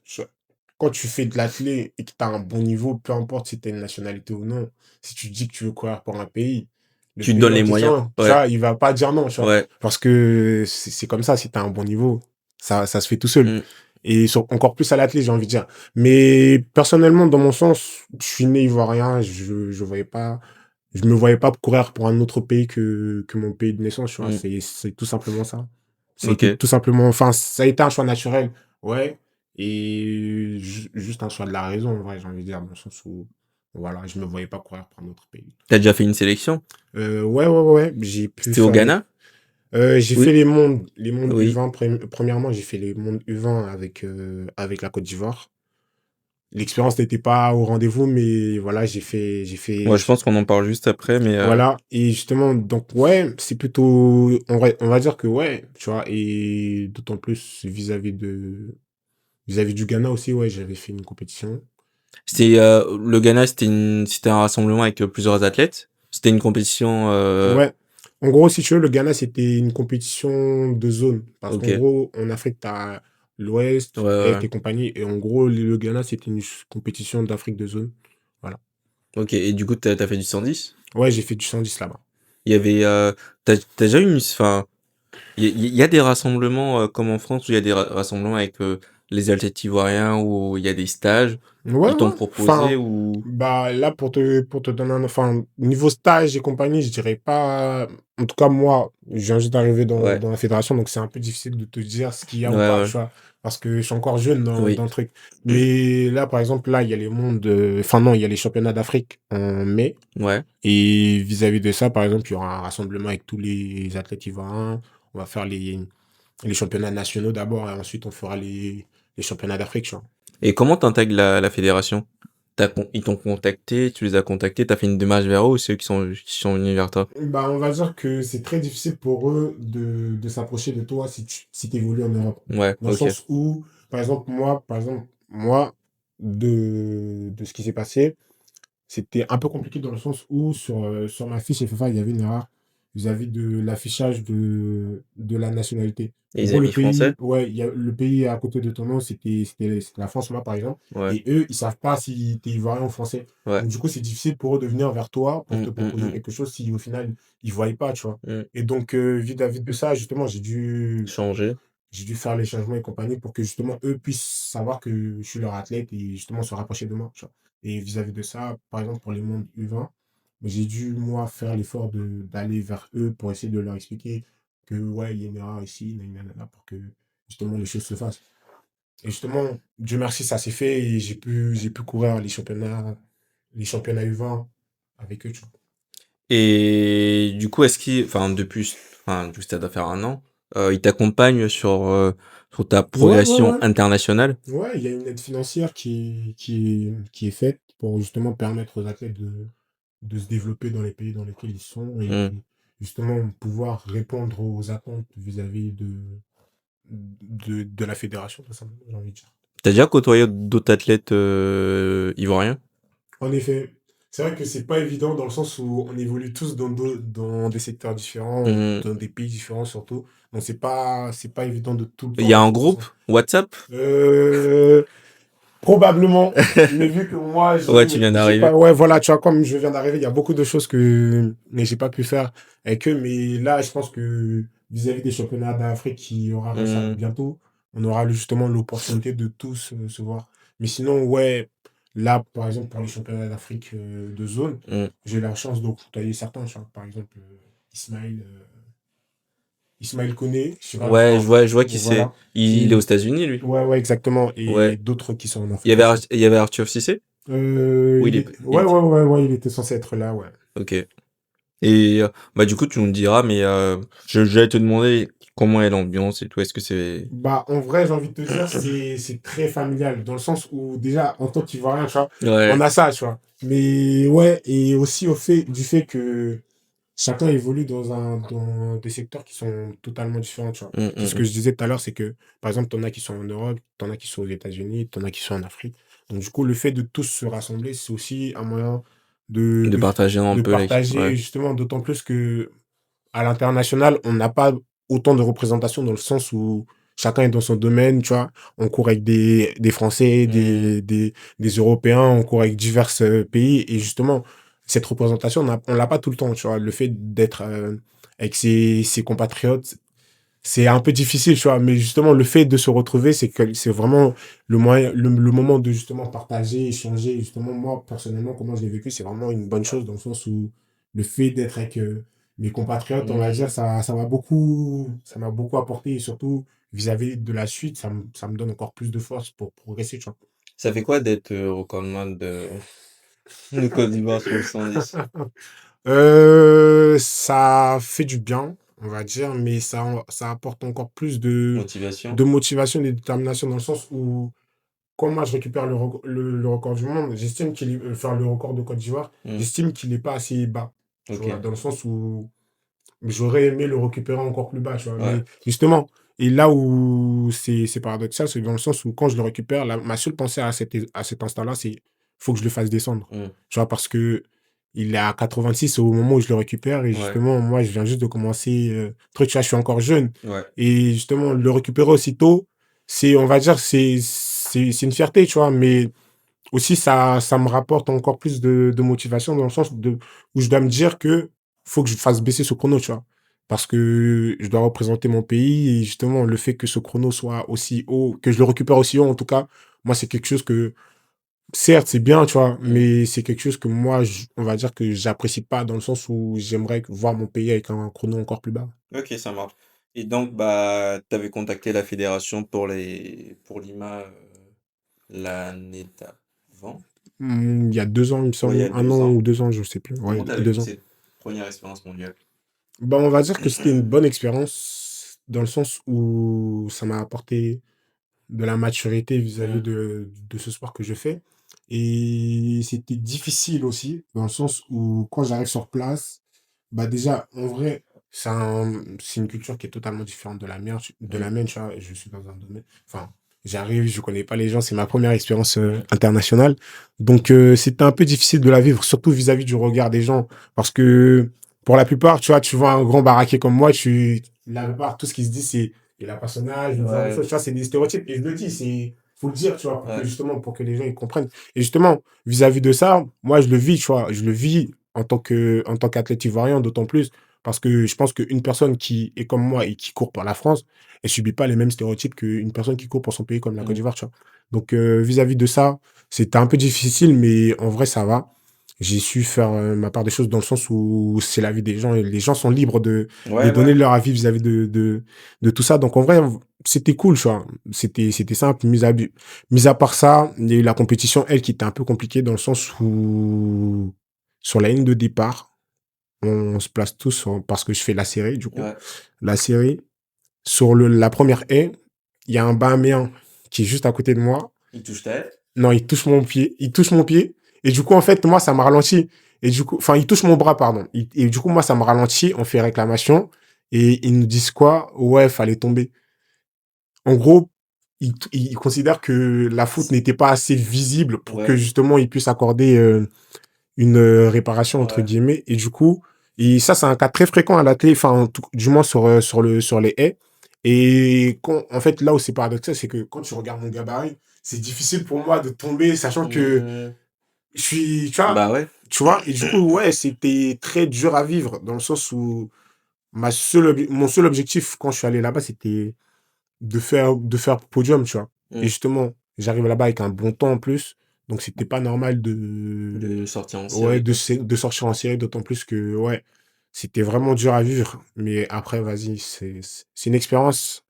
quand tu fais de l'athlé et que tu as un bon niveau, peu importe si tu as une nationalité ou non, si tu dis que tu veux courir pour un pays, le Tu te pays donnes en les moyens? question, tu Ouais, vois, il va pas dire non, tu vois. ouais. Parce que c'est comme ça, si tu as un bon niveau, ça se fait tout seul. Mmh. Et encore plus à l'athlé, j'ai envie de dire. Mais personnellement, dans mon sens, je suis né ivoirien, je me voyais pas courir pour un autre pays que mon pays de naissance, tu vois. Mmh. C'est tout simplement ça. Ça a été OK. tout simplement, enfin, ça a été un choix naturel, ouais. Et juste un choix de la raison, en vrai, j'ai envie de dire, dans le sens où, voilà, je me voyais pas courir pour un autre pays. Tu as déjà fait une sélection? Ouais, ouais, ouais, ouais, j'ai pu C'était au faire Ghana? j'ai fait Oui, les mondes oui. U20. Premièrement, j'ai fait les mondes U20 avec la Côte d'Ivoire. L'expérience n'était pas au rendez-vous, mais voilà, Ouais, je pense qu'on en parle juste après, mais voilà. Et justement, donc, ouais, c'est plutôt, on va dire que ouais, tu vois, et d'autant plus vis-à-vis du Ghana aussi, ouais, j'avais fait une compétition. c'était, le Ghana, c'était un rassemblement avec, plusieurs athlètes? C'était une compétition, Ouais. En gros, si tu veux, le Ghana, c'était une compétition de zone. Parce qu'en OK. gros, en Afrique, tu as Ouais, l'Ouest, ouais, Est ouais. et compagnie. Et en gros, le Ghana, c'était une compétition d'Afrique de zone. Voilà. OK, et du coup, tu as fait du 110? Ouais, j'ai fait du 110 là-bas. Il y avait, tu as déjà eu une enfin, il y a des rassemblements, comme en France où il y a des rassemblements avec, les athlètes ivoiriens où il y a des stages? Ouais, Ils t'ont ouais. proposé Enfin, ou? bah là, pour te donner un. Enfin, niveau stage et compagnie, je dirais pas. En tout cas, moi, je viens juste d'arriver Ouais. dans la fédération, donc c'est un peu difficile de te dire ce qu'il y a Ouais, ou pas, ouais. tu vois. Parce que je suis encore jeune dans Oui. le truc. Mais là, par exemple, là, il y a les mondes. Enfin, non, il y a les championnats d'Afrique en mai. Ouais. Et vis-à-vis de ça, par exemple, il y aura un rassemblement avec tous les athlètes ivoiriens. On va faire les championnats nationaux d'abord et ensuite on fera les championnats d'Afrique, tu vois. Et comment t'intègres la fédération? Ils t'ont contacté, tu les as contactés, t'as fait une démarche vers eux ou c'est eux qui sont venus vers toi? Bah, on va dire que c'est très difficile pour eux de s'approcher de toi si tu évolues en Europe. Ouais, Dans le OK. sens où, moi, de ce qui s'est passé, c'était un peu compliqué dans le sens où sur ma fiche FFA, il y avait une erreur vis-à-vis de l'affichage de la nationalité. Et En ils gros, avaient le mis français? pays, ouais, le pays à côté de ton nom, c'était la France, moi, par exemple. Ouais, Et eux, ils savent pas si tu es ivoirien ou français. ouais. Donc, du coup, c'est difficile pour eux de venir vers toi pour te Mmh, mmh proposer mh. quelque chose si au final, ils ne voient pas, tu vois. Mmh. Et donc, vis-à-vis de ça, justement, Changer. j'ai dû faire les changements et compagnie pour que justement eux puissent savoir que je suis leur athlète et justement se rapprocher de moi, tu vois. Et vis-à-vis de ça, par exemple, pour les mondes U20, j'ai dû, moi, faire l'effort d'aller vers eux pour essayer de leur expliquer que, ouais, il y a une erreur ici, nanana, pour que justement les choses se fassent. Et justement, Dieu merci, ça s'est fait et j'ai pu courir les championnats U20 avec eux, tu vois. Et du coup, du coup, ça doit faire 1 an, il t'accompagne sur ta Ouais, ouais, progression ouais. internationale? Ouais, il y a une aide financière qui est faite pour justement permettre aux athlètes de se développer dans les pays dans lesquels ils sont et Mmh. justement pouvoir répondre aux attentes vis-à-vis de la fédération, tout simplement, j'ai envie de dire. Tu déjà côtoyé d'autres athlètes, ivoiriens? En effet, c'est vrai que c'est pas évident dans le sens où on évolue tous dans des secteurs différents, Mmh. dans des pays différents surtout. Donc c'est pas évident de tout le Il y temps a un être groupe ensemble. WhatsApp? Euh, Probablement, mais vu que moi, Ouais, tu viens j'ai d'arriver. pas, ouais, voilà, tu vois, comme je viens d'arriver, il y a beaucoup de choses que mais j'ai pas pu faire avec eux, mais là, je pense que vis-à-vis des championnats d'Afrique qui aura Mmh. bientôt, on aura justement l'opportunité de tous se voir. Mais sinon, ouais, là, par exemple, pour les championnats d'Afrique de zone, Mmh. j'ai la chance de côtoyer certains, tu vois, par exemple, Ismaël, Ismaël Koné, je sais pas, Ouais, je vois qui c'est. voilà, Il est aux qui, États-Unis, lui? ouais, ouais, exactement, et Ouais. d'autres qui sont en Il y Afrique avait aussi. Arthur Cissé? Ou il Ouais, était ouais, ouais, ouais, il était censé être là, ouais. OK. Et bah, du coup, tu nous diras, mais j'allais te demander comment est l'ambiance et tout. Est-ce que c'est Bah, en vrai, j'ai envie de te dire, c'est très familial, dans le sens où, déjà, en tant qu'Ivoirien, tu vois, on ouais. a ça, tu vois. Mais, ouais, et aussi du fait que chacun évolue dans des secteurs qui sont totalement différents, tu vois. Mmh, C'est mmh ce que mh. je disais tout à l'heure, c'est que, par exemple, t'en as qui sont en Europe, t'en as qui sont aux États-Unis, t'en as qui sont en Afrique. Donc, du coup, le fait de tous se rassembler, c'est aussi un moyen de, De de, partager un de peu partager, ouais. justement, d'autant plus que à l'international, on n'a pas autant de représentation dans le sens où chacun est dans son domaine, tu vois. On court avec des Français, Mmh. des Européens, on court avec divers pays. Et justement, cette représentation, on l'a pas tout le temps, tu vois. Le fait d'être avec ses compatriotes, c'est un peu difficile, tu vois. Mais justement, le fait de se retrouver, c'est vraiment le moment de justement partager, échanger. Justement, moi, personnellement, comment je l'ai vécu, c'est vraiment une bonne chose dans le sens où le fait d'être avec mes compatriotes, on va dire, Mmh. ça m'a beaucoup apporté et surtout vis-à-vis de la suite, ça me donne encore plus de force pour progresser, tu vois. Ça fait quoi d'être, recordman de Côte d'Ivoire sur le 110? Ça fait du bien, on va dire, mais ça apporte encore plus de Motivation? motivation et de détermination dans le sens où, quand moi je récupère le record du monde, j'estime qu'il est, enfin le record de Côte d'Ivoire, Mmh. j'estime qu'il n'est pas assez bas, tu vois, OK. dans le sens où j'aurais aimé le récupérer encore plus bas, tu vois. Ouais. Mais justement, et là où c'est paradoxal, c'est dans le sens où quand je le récupère, ma seule pensée à cet instant-là, c'est faut que je le fasse descendre. Mmh. Tu vois, parce que il est à 86 au moment où je le récupère et Ouais. justement, moi, je viens juste de commencer. Truc, tu vois, je suis encore jeune. Ouais. Et justement, le récupérer aussitôt, on va dire, c'est une fierté, tu vois, mais aussi ça me rapporte encore plus de motivation dans le sens où je dois me dire que faut que je fasse baisser ce chrono, tu vois. Parce que je dois représenter mon pays et justement le fait que ce chrono soit aussi haut, que je le récupère aussi haut en tout cas, moi c'est quelque chose que, certes c'est bien, tu vois, Mmh. mais c'est quelque chose que moi, on va dire que j'apprécie pas dans le sens où j'aimerais voir mon pays avec un chrono encore plus bas. OK, ça marche. Et donc, bah, tu avais contacté la fédération pour Lima, l'année d'avant? Il y a 2 ans, il me Ouais, il y semble, a un 2 an ans. ou 2 ans, je sais plus. Comment Ouais, tu avais vécu 2 ans. cette première expérience mondiale? Bah, on va dire que c'était une bonne expérience dans le sens où ça m'a apporté de la maturité vis-à-vis Mmh. de ce sport que je fais. Et c'était difficile aussi, dans le sens où quand j'arrive sur place, bah déjà, en vrai, c'est une culture qui est totalement différente de la Mmh. mienne, tu vois. Je suis dans un domaine. Enfin, j'arrive, je connais pas les gens, c'est ma première expérience Mmh. internationale. Donc, c'était un peu difficile de la vivre, surtout vis-à-vis du regard des gens. Parce que, pour la plupart, tu vois un grand baraquet comme moi, la plupart, tout ce qui se dit, c'est il a pas son âge, ce genre de Ouais. choses, tu vois, c'est des stéréotypes. Et je le dis, faut le dire, tu vois, Ouais. pour que les gens ils comprennent. Et justement, vis-à-vis de ça, moi, je le vis, tu vois, je le vis en tant qu'athlète ivoirien, d'autant plus parce que je pense qu'une personne qui est comme moi et qui court pour la France, elle subit pas les mêmes stéréotypes qu'une personne qui court pour son pays comme la Côte Mmh. d'Ivoire, tu vois. Donc, vis-à-vis de ça, c'était un peu difficile, mais en vrai, ça va. J'ai su faire ma part des choses dans le sens où c'est la vie des gens et les gens sont libres de Ouais, ouais. donner leur avis vis-à-vis de tout ça. Donc, en vrai, c'était cool, tu vois. C'était simple. Mis à part ça, il y a eu la compétition, elle, qui était un peu compliquée dans le sens où, sur la ligne de départ, On se place tous parce que je fais la série, du coup. Ouais. La série, sur la première haie, il y a un Bahaméen qui est juste à côté de moi. Il touche ta haie? Non, il touche mon pied. Il touche mon pied. Et du coup, en fait, moi, ça m'a ralenti. Et du coup, enfin, il touche mon bras, pardon. Et du coup, moi, ça me ralentit. On fait réclamation. Et ils nous disent quoi? Ouais, fallait tomber. En gros, ils considèrent que la faute n'était pas assez visible pour que Ouais. justement ils puissent accorder une réparation entre Ouais. guillemets. Et du coup, et ça, c'est un cas très fréquent à la télé, enfin, du moins sur les haies. Et en fait, là où c'est paradoxal, c'est que quand tu regardes mon gabarit, c'est difficile pour moi de tomber, sachant que Mmh. je suis, Bah ouais. tu vois, et du coup, ouais, c'était très dur à vivre, dans le sens où mon seul objectif quand je suis allé là-bas, c'était de faire podium, tu vois. Et Mmh. justement, j'arrive là-bas avec un bon temps en plus, donc c'était pas normal De sortir en ouais, série, quoi. de sortir en série, d'autant plus que, ouais, c'était vraiment dur à vivre. Mais après, vas-y, c'est une expérience,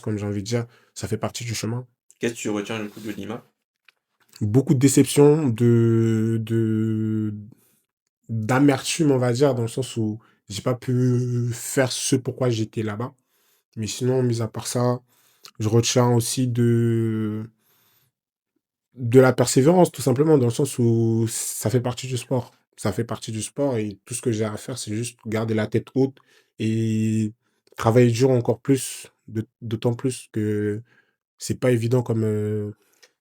comme j'ai envie de dire, ça fait partie du chemin. Qu'est-ce que tu retiens du coup de Lima? Beaucoup de déception, d'amertume, on va dire, dans le sens où j'ai pas pu faire ce pourquoi j'étais là-bas. Mais sinon, mis à part ça, je retiens aussi de la persévérance, tout simplement, dans le sens où ça fait partie du sport. Ça fait partie du sport et tout ce que j'ai à faire, c'est juste garder la tête haute et travailler dur encore plus, d'autant plus que c'est pas évident comme.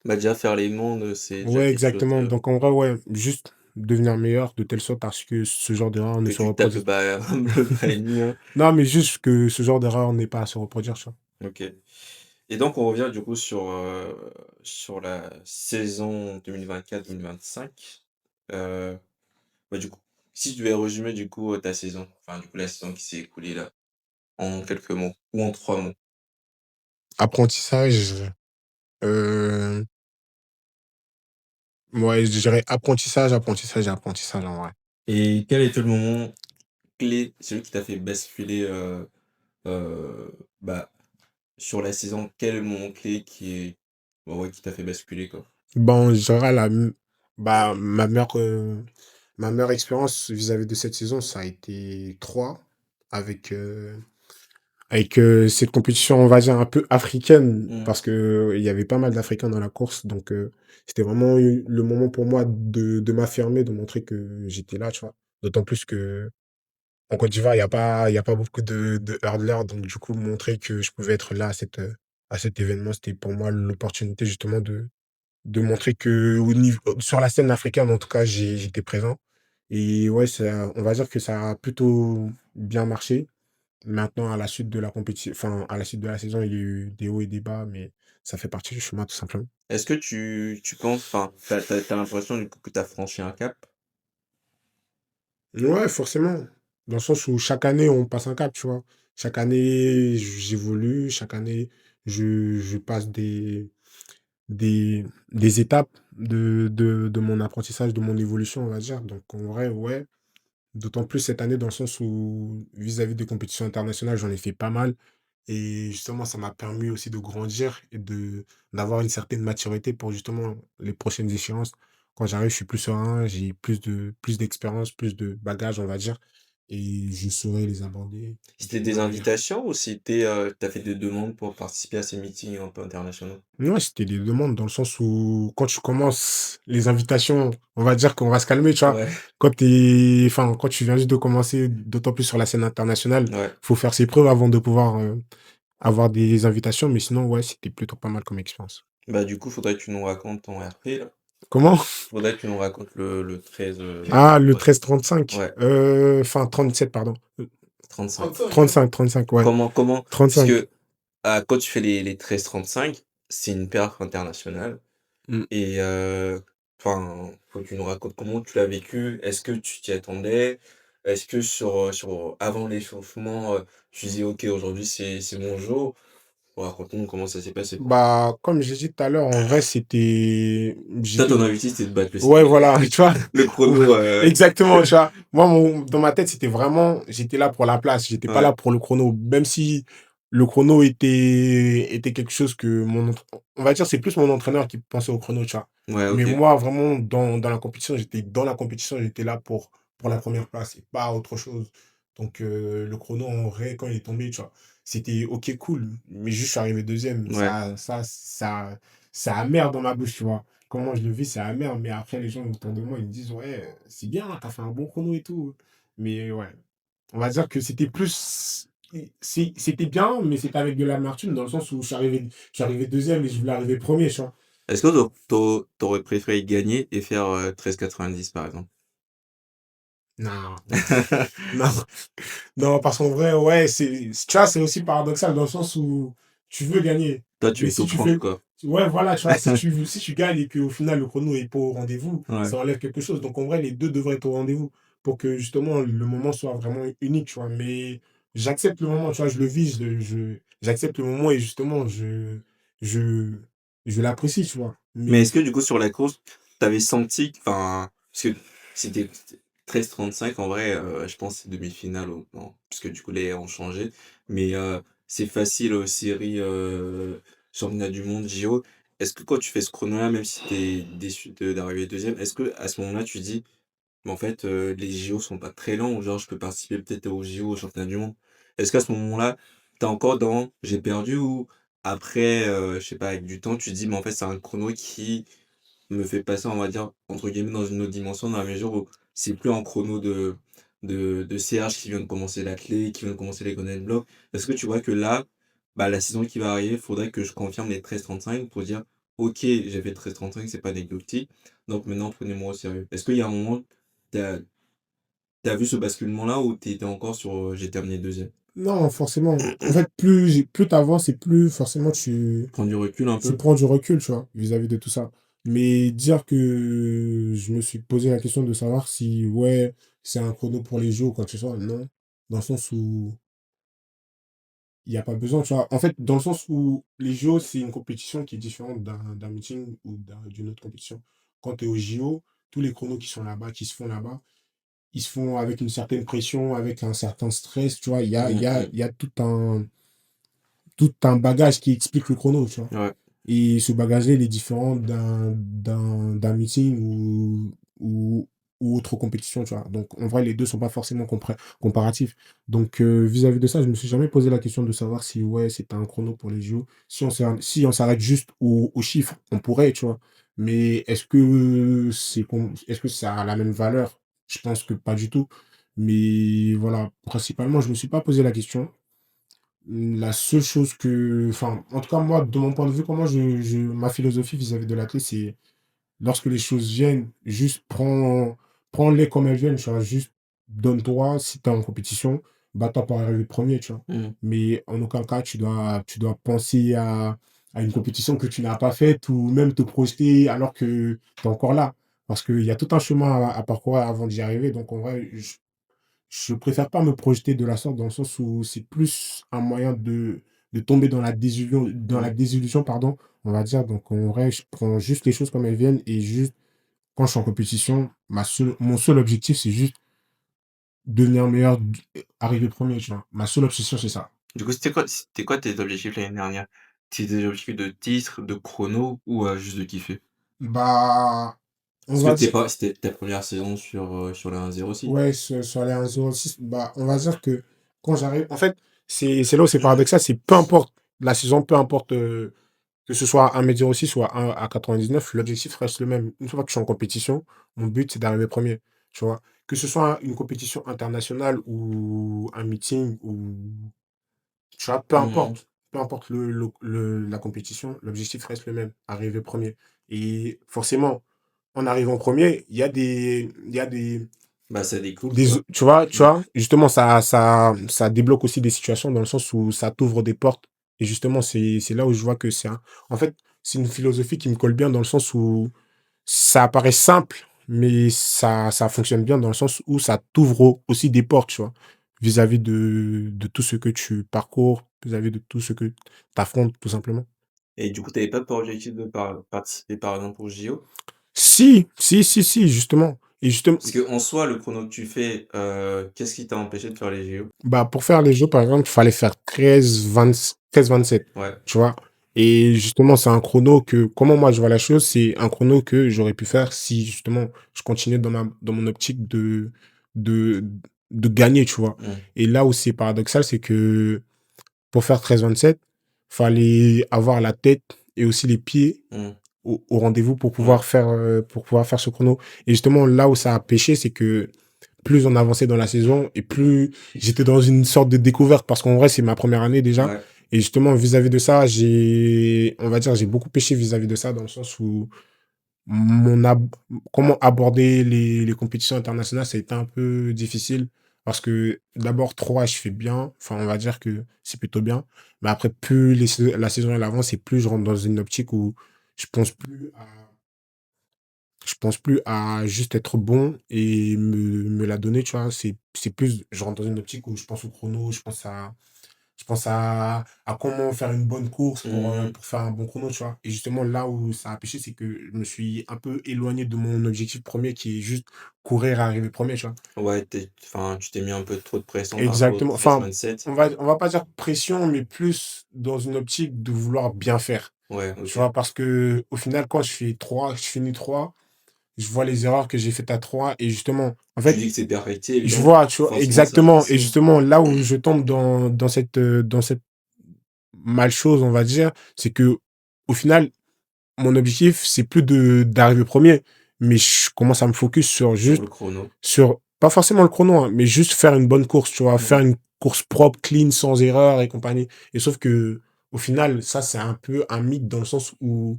Bah, déjà faire les mondes, c'est déjà Ouais, quelque chose exactement. de Donc en vrai, ouais, juste devenir meilleur de telle sorte à ce que ce genre d'erreur ne que se tu tapes le reproduise. ba le baleine, hein. Non, mais juste que ce genre d'erreur n'ait pas à se reproduire, tu vois. OK. Et donc on revient du coup sur la saison 2024-2025. Heu, bah, du coup, si tu devais résumer du coup, ta saison, enfin du coup la saison qui s'est écoulée là, en quelques mots ou en 3 mots. Apprentissage, euh, ouais, je dirais apprentissage, apprentissage et apprentissage en vrai. Et quel était le moment clé, celui qui t'a fait basculer, bah, sur la saison? Quel est le moment clé bah, ouais, qui t'a fait basculer, quoi? Bon, je dirais bah, ma meilleure expérience vis-à-vis de cette saison, ça a été 3 avec, cette compétition, on va dire, un peu africaine, Mmh. parce que il y avait pas mal d'Africains dans la course, donc c'était vraiment le moment pour moi de m'affirmer, de montrer que j'étais là, tu vois. D'autant plus que en Côte d'Ivoire, il y a pas beaucoup de hurdlers, donc du coup, montrer que je pouvais être là à cet événement, c'était pour moi l'opportunité justement de montrer que sur la scène africaine, en tout cas, j'étais présent. Et ouais, on va dire que ça a plutôt bien marché. Maintenant, à la suite de la compétition, enfin, à la suite de la saison, il y a eu des hauts et des bas, mais ça fait partie du chemin, tout simplement. Est-ce que tu penses, enfin, t'as l'impression du coup que t'as franchi un cap? Ouais, forcément. Dans le sens où chaque année, on passe un cap, tu vois. Chaque année, j'évolue. Chaque année, je passe des étapes de mon apprentissage, de mon évolution, on va dire. Donc, en vrai, ouais. D'autant plus cette année, dans le sens où, vis-à-vis des compétitions internationales, j'en ai fait pas mal. Et justement, ça m'a permis aussi de grandir et d'avoir une certaine maturité pour justement les prochaines échéances. Quand j'arrive, je suis plus serein, j'ai plus d'expérience, plus de bagages, on va dire. Et je saurai les aborder C'était d'une des meilleure manière. invitations ou c'était, tu fait des demandes pour participer à ces meetings un peu internationaux? Ouais, c'était des demandes dans le sens où quand tu commences les invitations, on va dire qu'on va se calmer, tu vois. Ouais, Quand tu viens juste de commencer, d'autant plus sur la scène internationale, ouais. faut faire ses preuves avant de pouvoir avoir des invitations. Mais sinon, ouais, c'était plutôt pas mal comme expérience. Bah, du coup, faudrait que tu nous racontes ton RP là. Comment? Faudrait que tu nous racontes le 13, Ah, le ouais. 13-35. Ouais, Enfin, 37, pardon. 35. 35, ouais. Comment parce 35. que, quand tu fais les 13-35, c'est une perf internationale Mm. et enfin, faut que tu nous racontes comment tu l'as vécu. Est-ce que tu t'y attendais? Est-ce que avant l'échauffement, tu disais: «OK, aujourd'hui c'est mon jour»? Raconte-nous comment ça s'est passé. Bah, comme j'ai dit tout à l'heure, en vrai, c'était. Toi, ton J'étais. objectif, c'était de battre Ouais, voilà, tu vois. le chrono, Exactement, tu vois. Moi, dans ma tête, c'était vraiment, j'étais là pour la place, j'étais pas là ouais, pour le chrono. Même si le chrono était quelque chose que on va dire, c'est plus mon entraîneur qui pensait au chrono, tu vois. ouais, Mais OK. moi, vraiment, dans la compétition, j'étais dans la compétition, j'étais là pour pour la première place et pas autre chose. Donc, le chrono, en vrai, quand il est tombé, tu vois, c'était OK, cool, mais juste, je suis arrivé deuxième. Ouais. Ça amer dans ma bouche, tu vois. Comment je le vis, c'est amer, mais après, les gens autour de moi, ils me disent, ouais, c'est bien, t'as fait un bon chrono et tout. Mais ouais, on va dire que c'était plus. C'était bien, mais c'était avec de l'amertume dans le sens où je suis arrivé deuxième et je voulais arriver premier, tu vois. Est-ce que t'aurais préféré gagner et faire 13,90 par exemple? Non, non, non, parce qu'en vrai, ouais, tu vois, c'est aussi paradoxal dans le sens où tu veux gagner. Toi, tu Mais veux si tout tu prendre, fais, quoi. ouais, voilà, tu vois, si tu gagnes et qu'au final, le chrono est pas au rendez-vous, Ouais. ça enlève quelque chose. Donc, en vrai, les deux devraient être au rendez-vous pour que justement le moment soit vraiment unique, tu vois. Mais j'accepte le moment, tu vois, je le vis, j'accepte le moment et justement, je, je l'apprécie, tu vois. Mais Mais est-ce que du coup sur la course, t'avais senti enfin, parce que c'était 13,35 en vrai, je pense que c'est demi-finale ou non, parce que du coup les ont changé, mais c'est facile aux séries, championnat du monde, JO. Est-ce que quand tu fais ce chrono-là, même si t'es déçu d'arriver deuxième, est-ce que à ce moment-là tu dis: «Mais en fait, les JO sont pas très longs, genre je peux participer peut-être aux JO, au championnat du monde»? Est-ce qu'à ce moment-là, t'es encore dans: «J'ai perdu» ou après, je sais pas, avec du temps, tu te dis: «Mais en fait, c'est un chrono qui me fait passer, on va dire, entre guillemets, dans une autre dimension, dans la mesure où c'est plus en chrono de CH qui vient de commencer l'athlé, qui vient de commencer les Golden Block. Est-ce que tu vois que là, bah, la saison qui va arriver, il faudrait que je confirme les 13,35 pour dire: «OK, j'ai fait 13,35, c'est pas anecdotique, donc maintenant prenez-moi au sérieux». Est-ce qu'il y a un moment, tu as vu ce basculement-là ou tu étais encore sur, «J'ai terminé deuxième»? non, forcément. En fait, plus t'avances et plus forcément tu, Prendre du recul un tu peu? prends du recul, tu vois, vis-à-vis de tout ça. Mais dire que je me suis posé la question de savoir si, ouais, c'est un chrono pour les jeux ou quoi que ce soit, non. Dans le sens où il n'y a pas besoin, tu vois. En fait, dans le sens où les JO, c'est une compétition qui est différente d'un meeting ou d'une autre compétition. Quand tu es au JO, tous les chronos qui sont là-bas, qui se font là-bas, ils se font avec une certaine pression, avec un certain stress, tu vois. Il y a, il y Mmh a, mh. il y a tout un bagage qui explique le chrono, tu vois. Ouais. Et ce bagage-là, il est différent d'un meeting ou, ou autre compétition, tu vois. Donc, en vrai, les deux sont pas forcément comparatifs. Donc, vis-à-vis de ça, je me suis jamais posé la question de savoir si, ouais, c'était un chrono pour les JO. Si on s'arrête juste aux chiffres, on pourrait, tu vois. Mais est-ce que ça a la même valeur? Je pense que pas du tout. Mais voilà, principalement, je me suis pas posé la question. La seule chose que, enfin, en tout cas, moi, de mon point de vue, comment ma philosophie vis-à-vis de l'athlète, c'est lorsque les choses viennent, juste prends-les comme elles viennent, tu vois, juste donne-toi, si tu es en compétition, bats-toi pour arriver premier, tu vois. Mmh. Mais en aucun cas, tu dois penser à une compétition que tu n'as pas faite ou même te projeter alors que tu es encore là. Parce qu'il y a tout un chemin à parcourir avant d'y arriver. Donc, en vrai, je préfère pas me projeter de la sorte dans le sens où c'est plus un moyen de tomber dans la Ouais. désillusion, pardon, on va dire. Donc, en vrai, je prends juste les choses comme elles viennent et juste, quand je suis en compétition, mon seul objectif, c'est juste devenir meilleur, arriver premier, tu vois. Ma seule obsession, c'est ça. Du coup, c'était quoi tes objectifs l'année dernière? C'était des objectifs de titre, de chrono ou juste de kiffer? Bah, on Parce que va dire, c'était ta première saison sur la 1-0 aussi? ouais, sur les 1,06, bah, on va dire que quand j'arrive, en fait, c'est là où c'est paradoxal, c'est peu importe la saison, peu importe que ce soit un média aussi, soit un à 99, l'objectif reste le même. Une fois que je suis en compétition, mon but, c'est d'arriver premier. Tu vois? Que ce soit une compétition internationale ou un meeting ou tu vois? Peu Mmh mh. importe. Peu importe la compétition, l'objectif reste le même, arriver premier. Et forcément, en arrivant premier, Bah, ça découle, quoi. tu vois, Mmh. justement, ça débloque aussi des situations dans le sens où ça t'ouvre des portes. Et justement, c'est là où je vois que en fait, c'est une philosophie qui me colle bien dans le sens où ça paraît simple, mais ça fonctionne bien dans le sens où ça t'ouvre aussi des portes, tu vois, vis-à-vis de tout ce que tu parcours, vis-à-vis de tout ce que tu affrontes, tout simplement. Et du coup, tu avais pas pour objectif de participer, par exemple, aux JO? Si, si, si, si, justement. Et justement, Parce qu'en soi, le chrono que tu fais, qu'est-ce qui t'a empêché de faire les JO? bah, pour faire les jeux, par exemple, il fallait faire 13-27, Ouais. tu vois. Et justement, c'est un chrono que, comment moi je vois la chose, c'est un chrono que j'aurais pu faire si justement je continuais dans mon optique de, de gagner, tu vois. Mmh. Et là où c'est paradoxal, c'est que pour faire 13-27, fallait avoir la tête et aussi les pieds Mmh. au rendez-vous Ouais. pour pouvoir faire ce chrono. Et justement, là où ça a pêché, c'est que plus on avançait dans la saison et plus j'étais dans une sorte de découverte parce qu'en vrai, c'est ma première année déjà. Ouais. Et justement, vis-à-vis de ça, on va dire, j'ai beaucoup pêché vis-à-vis de ça dans le sens où mon ab comment aborder les compétitions internationales, ça a été un peu difficile parce que d'abord 3 je fais bien, enfin, on va dire que c'est plutôt bien. Mais après, plus la saison elle avance et plus je rentre dans une optique où je pense plus à je pense plus à juste être bon et me la donner, tu vois? C'est plus je rentre dans une optique où je pense au chrono, je pense à comment faire une bonne course Mmh. pour faire un bon chrono, tu vois? Et justement, là où ça a pêché, c'est que je me suis un peu éloigné de mon objectif premier qui est juste courir et arriver premier, tu vois? Ouais, enfin, tu t'es mis un peu trop de pression par rapport au Exactement. Enfin, 13-27. on va pas dire pression, mais plus dans une optique de vouloir bien faire, Ouais, tu OK. vois? Parce que au final, quand je finis 3, je vois les erreurs que j'ai faites à 3 et justement, en Tu fait, dis que c'est perfectible, je donc vois, tu vois? forcément ça Exactement et pressionne. justement, là où je tombe dans cette malchose, on va dire, c'est que au final, mon objectif, c'est plus d'arriver premier, mais je commence à me focus sur Sur juste le chrono. sur pas forcément le chrono, hein, mais juste faire une bonne course, tu vois? Faire Mmh. une course propre, clean, sans erreur et compagnie et sauf que au final, ça, c'est un peu un mythe dans le sens où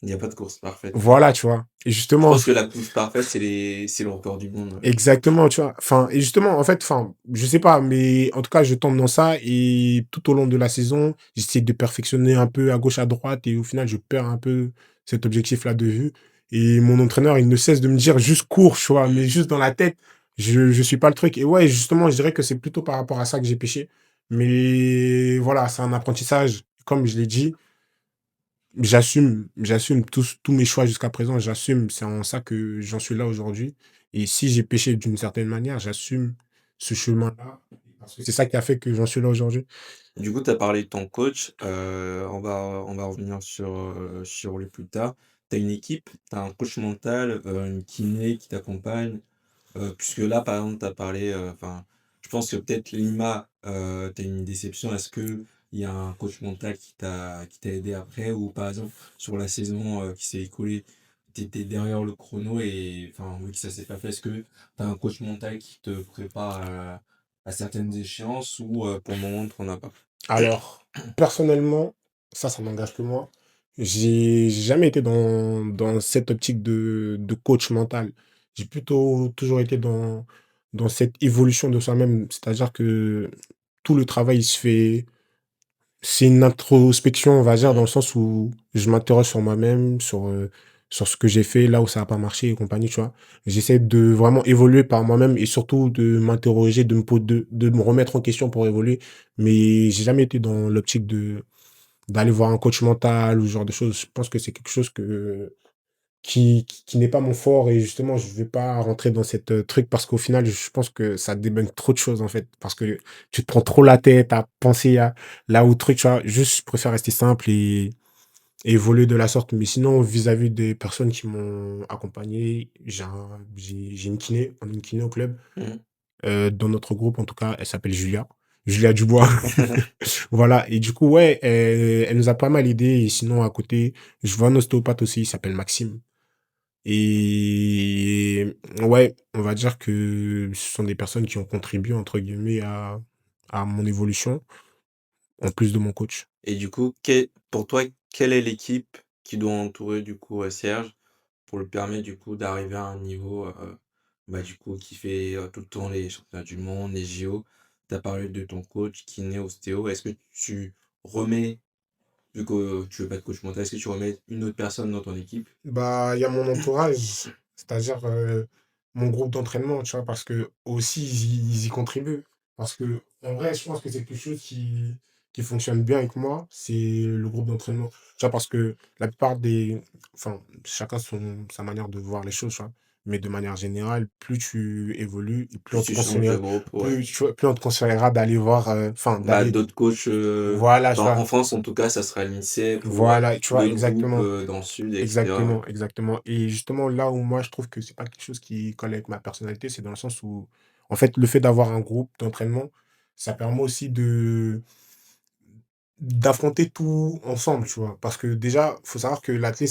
Il y a pas de course parfaite. voilà, tu vois? Et Je justement pense que la course parfaite, c'est le record du monde, ouais. exactement, tu vois? Enfin et justement, en fait, enfin, je sais pas, mais en tout cas, je tombe dans ça et tout au long de la saison, j'essaie de perfectionner un peu à gauche, à droite et au final, je perds un peu cet objectif-là de vue et mon entraîneur, il ne cesse de me dire: «Juste cours», tu vois? Mais Mmh. juste dans la tête, je suis pas le truc et ouais, justement, je dirais que c'est plutôt par rapport à ça que j'ai péché. Mais voilà, c'est un apprentissage. Comme je l'ai dit, j'assume tous mes choix jusqu'à présent, j'assume. C'est en ça que j'en suis là aujourd'hui et si j'ai péché d'une certaine manière, j'assume ce chemin-là parce que c'est ça qui a fait que j'en suis là aujourd'hui. Du coup, tu as parlé de ton coach, on va revenir sur lui plus tard. Tu as une équipe, tu as un coach mental, une kiné qui t'accompagne, puisque là, par exemple, tu as parlé, enfin, je pense que peut-être Lima, tu as une déception. Est-ce qu'il y a un coach mental qui t'a aidé après ou par exemple sur la saison, qui s'est écoulée, tu étais derrière le chrono et enfin, vu que ça s'est pas fait, est-ce que tu as un coach mental qui te prépare à certaines échéances ou pour le moment, tu en as pas? Alors, personnellement, ça n'engage que moi. J'ai jamais été dans cette optique de coach mental. J'ai plutôt toujours été dans cette évolution de soi-même. C'est-à-dire que tout le travail, il se fait. C'est une introspection, on va dire, dans le Mmh. sens où je m'interroge sur moi-même, sur ce que j'ai fait, là où ça a pas marché et compagnie, tu vois? J'essaie de vraiment évoluer par moi-même et surtout de m'interroger, de me remettre en question pour évoluer. Mais j'ai jamais été dans l'optique d'aller voir un coach mental ou ce genre de choses. Je pense que c'est quelque chose qui n'est pas mon fort et justement, je vais pas rentrer dans cette, truc parce qu'au final, je pense que ça débunk trop de choses, en fait. Parce que tu te prends trop la tête à penser à là où truc, tu vois? Juste, je préfère rester simple et évoluer de la sorte. Mais sinon, vis-à-vis des personnes qui m'ont accompagné, j'ai une kiné, on a une kiné au club, Mmh. dans notre groupe, en tout cas, elle s'appelle Julia. Julia Dubois. Voilà et du coup, ouais, elle nous a pas mal aidés et sinon à côté, je vois un ostéopathe aussi, il s'appelle Maxime. Et ouais, on va dire que ce sont des personnes qui ont «contribué» entre guillemets à mon évolution, en plus de mon coach. Et du coup, pour toi, quelle est l'équipe qui doit entourer du coup, Serge pour lui permettre du coup d'arriver à un niveau, bah, du coup qui fait, tout le temps les championnats du monde, les JO? Tu as parlé de ton coach, kiné, ostéo. Est-ce que tu remets, vu que tu veux pas de coach mental, est-ce que tu remets une autre personne dans ton équipe? Bah, il y a mon entourage, c'est-à-dire, mon groupe d'entraînement, tu vois? Parce que aussi ils y contribuent. Parce que en vrai, je pense que c'est quelque chose qui fonctionne bien avec moi, c'est le groupe d'entraînement. Tu vois? Parce que la plupart des enfin, chacun sa manière de voir les choses, tu vois? mais de manière générale, plus tu évolues et plus Plus on te tu changes de conseillera, groupe, ouais. plus on te conseillera d'aller voir, enfin, Bah, d'aller, d'autres coachs, voilà, tu enfin, vois, en France, en tout cas, ça sera l'INSEP ou voilà, tu vois, d'autres groupes, exactement. dans le sud et cetera, ouais. Exactement, exactement. Et justement, là où moi je trouve que c'est pas quelque chose qui colle avec ma personnalité, c'est dans le sens où, en fait, le fait d'avoir un groupe d'entraînement, ça permet aussi d'affronter tout ensemble, tu vois. Parce que déjà, faut savoir que l'athlète,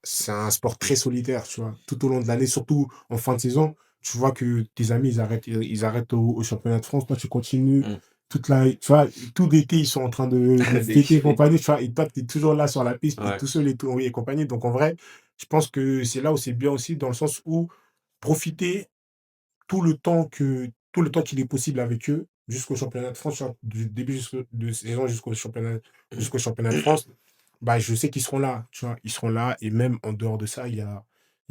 c'est un sport très solitaire, tu vois. Tout au long de l'année, surtout en fin de saison, tu vois que tes amis, ils arrêtent au championnat de France, toi tu continues. Mmh. Tu vois, tout l'été, ils sont en train de Des fêter et kiffés. compagnie, tu vois, et toi, tu es toujours là sur la piste, tu es Ouais. tout seul et tout, oui, et compagnie. Donc, en vrai, je pense que c'est là où c'est bien aussi, dans le sens où profiter tout le temps qu'il est possible avec eux, jusqu'au championnat de France, tu vois, du début de saison jusqu'au championnat de France, bah, je sais qu'ils seront là, tu vois, ils seront là. Et même en dehors de ça, il y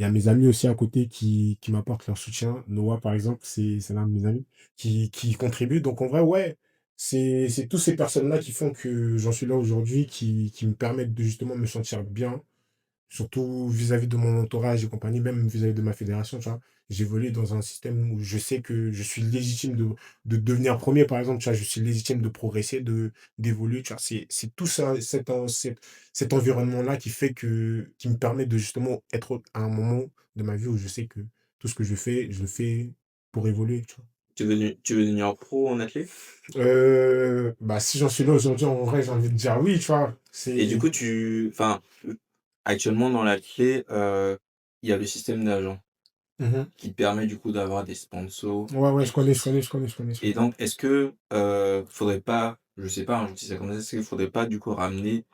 a mes amis aussi à côté qui m'apportent leur soutien. Noah, par exemple, c'est l'un de mes amis qui contribue. Donc, en vrai, ouais, c'est toutes ces personnes-là qui font que j'en suis là aujourd'hui, qui me permettent de justement me sentir bien, surtout vis-à-vis de mon entourage et compagnie, même vis-à-vis de ma fédération, tu vois. J'évolue dans un système où je sais que je suis légitime de devenir premier, par exemple, tu vois. Je suis légitime de progresser, d'évoluer, tu vois. C'est tout ça, cet environnement-là qui me permet de justement être à un moment de ma vie où je sais que tout ce que je le fais pour évoluer, tu vois. Tu veux devenir pro en athlée? Bah, si j'en suis là aujourd'hui, en vrai, j'ai envie de dire oui, tu vois. Et du C'est. coup, enfin, actuellement dans l'athlée, il y a le système d'agents Mhm. qui permet du coup d'avoir des sponsors Ouais, ouais, et je connais, je qui connais, je connais, je connais, je et connais. donc est-ce que, faudrait pas, je sais pas, hein, je dis ça comme ça, est-ce qu'il faudrait pas du coup ramener,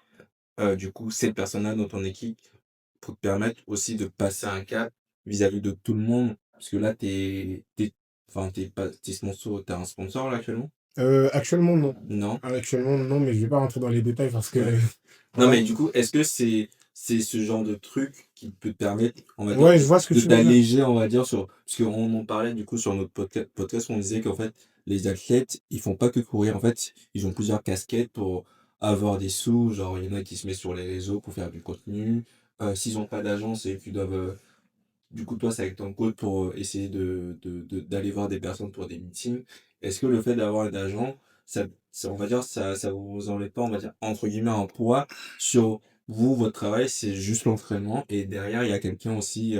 du coup cette personne-là dans ton équipe pour te permettre aussi de passer un cap vis-à-vis de tout le monde? Parce que là, enfin, t'es pas tu sponsor tu un sponsor là actuellement? Actuellement, non. Non? Actuellement, non, mais je vais pas rentrer dans les détails parce que, Ouais. Non, voilà. mais du coup, est-ce que c'est ce genre de truc qui peut te permettre, on va dire, Ouais, je vois ce que de tu veux dire. t'alléger, on va dire, sur parce qu'on en parlait du coup sur notre podcast, on disait qu'en fait, les athlètes, ils font pas que courir. En fait, ils ont plusieurs casquettes pour avoir des sous. Genre, il y en a qui se mettent sur les réseaux pour faire du contenu. S'ils ont pas d'agence, c'est eux qui doivent, du coup, toi, c'est avec ton coach pour essayer d'aller voir des personnes pour des meetings. Est-ce que le fait d'avoir un agent, on va dire, ça vous enlève pas, on va dire, entre guillemets, un poids sur vous, votre travail, c'est juste l'entraînement. Et derrière, il y a quelqu'un aussi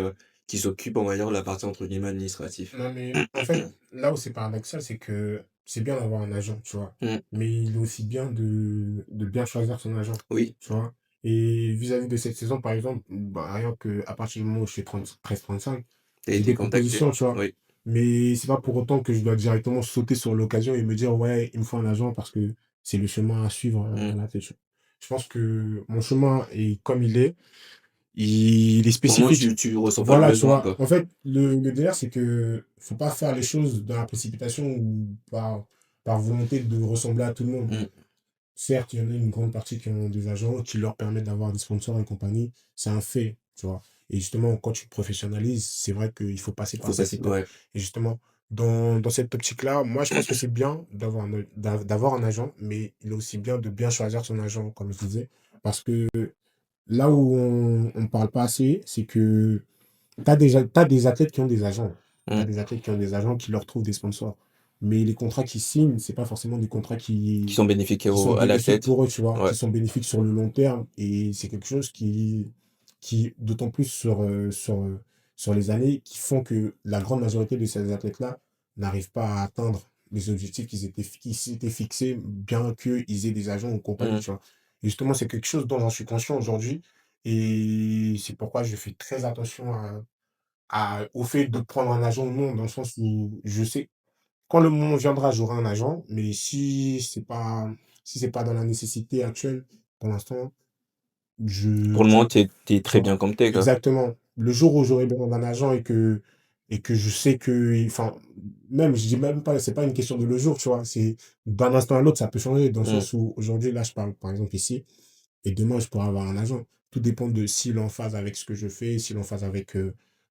qui s'occupe, on va dire, de la partie, entre guillemets, administrative. Non, mais en fait, là où c'est paradoxal, c'est que c'est bien d'avoir un agent, tu vois. Mm. Mais il est aussi bien de bien choisir son agent, Oui, tu vois. Et vis-à-vis de cette saison, par exemple, bah, rien que à partir du moment où je fais 13-35, t'as j'ai été des contacté. propositions, tu vois. Oui. Mais c'est pas pour autant que je dois directement sauter sur l'occasion et me dire, ouais, il me faut un agent parce que c'est le chemin à suivre Mm. dans la tête. Je pense que mon chemin est comme il est Pour moi, spécifique. tu ressens pas le Voilà, tu besoin, vois. quoi. En fait, le délire, c'est que faut pas faire les choses dans la précipitation ou par volonté de ressembler à tout le monde. Mm. Certes, il y en a une grande partie qui ont des agents qui leur permettent d'avoir des sponsors et compagnie. C'est un fait, tu vois. Et justement, quand tu te professionnalises, c'est vrai qu'il faut passer par Faut cette passer, étape. ouais. Et justement, dans cette optique-là, moi, je pense que c'est bien d'avoir un agent, mais il est aussi bien de bien choisir son agent, comme je disais. Parce que là où on ne parle pas assez, c'est que t'as des athlètes qui ont des agents. Tu as Mm. des athlètes qui ont des agents qui leur trouvent des sponsors. Mais les contrats qu'ils signent, c'est pas forcément des contrats Qui sont bénéfiques qui sont à bénéfiques l'athlète. pour eux, tu vois, Ouais. qui sont bénéfiques sur le long terme. Et c'est quelque chose qui d'autant plus sur les années, qui font que la grande majorité de ces athlètes-là n'arrivent pas à atteindre les objectifs qui s'étaient fixés, bien qu'ils aient des agents ou compagnie, Mm. tu vois. Et justement, c'est quelque chose dont j'en suis conscient aujourd'hui. Et c'est pourquoi je fais très attention au fait de prendre un agent ou non, dans le sens où je sais, quand le moment viendra, j'aurai un agent, mais si c'est pas dans la nécessité actuelle, pour l'instant, Pour le je moment, t'es tu très vois? bien comme t'es, quoi. Exactement. Le jour où j'aurai besoin d'un agent et que je sais que, enfin, même, je dis même pas, c'est pas une question de le jour, tu vois? C'est d'un instant à l'autre, ça peut changer, dans le Mm. sens où aujourd'hui, là, je parle, par exemple, ici, et demain, je pourrais avoir un agent. Tout dépend de s'il est en phase avec ce que je fais, s'il est en phase avec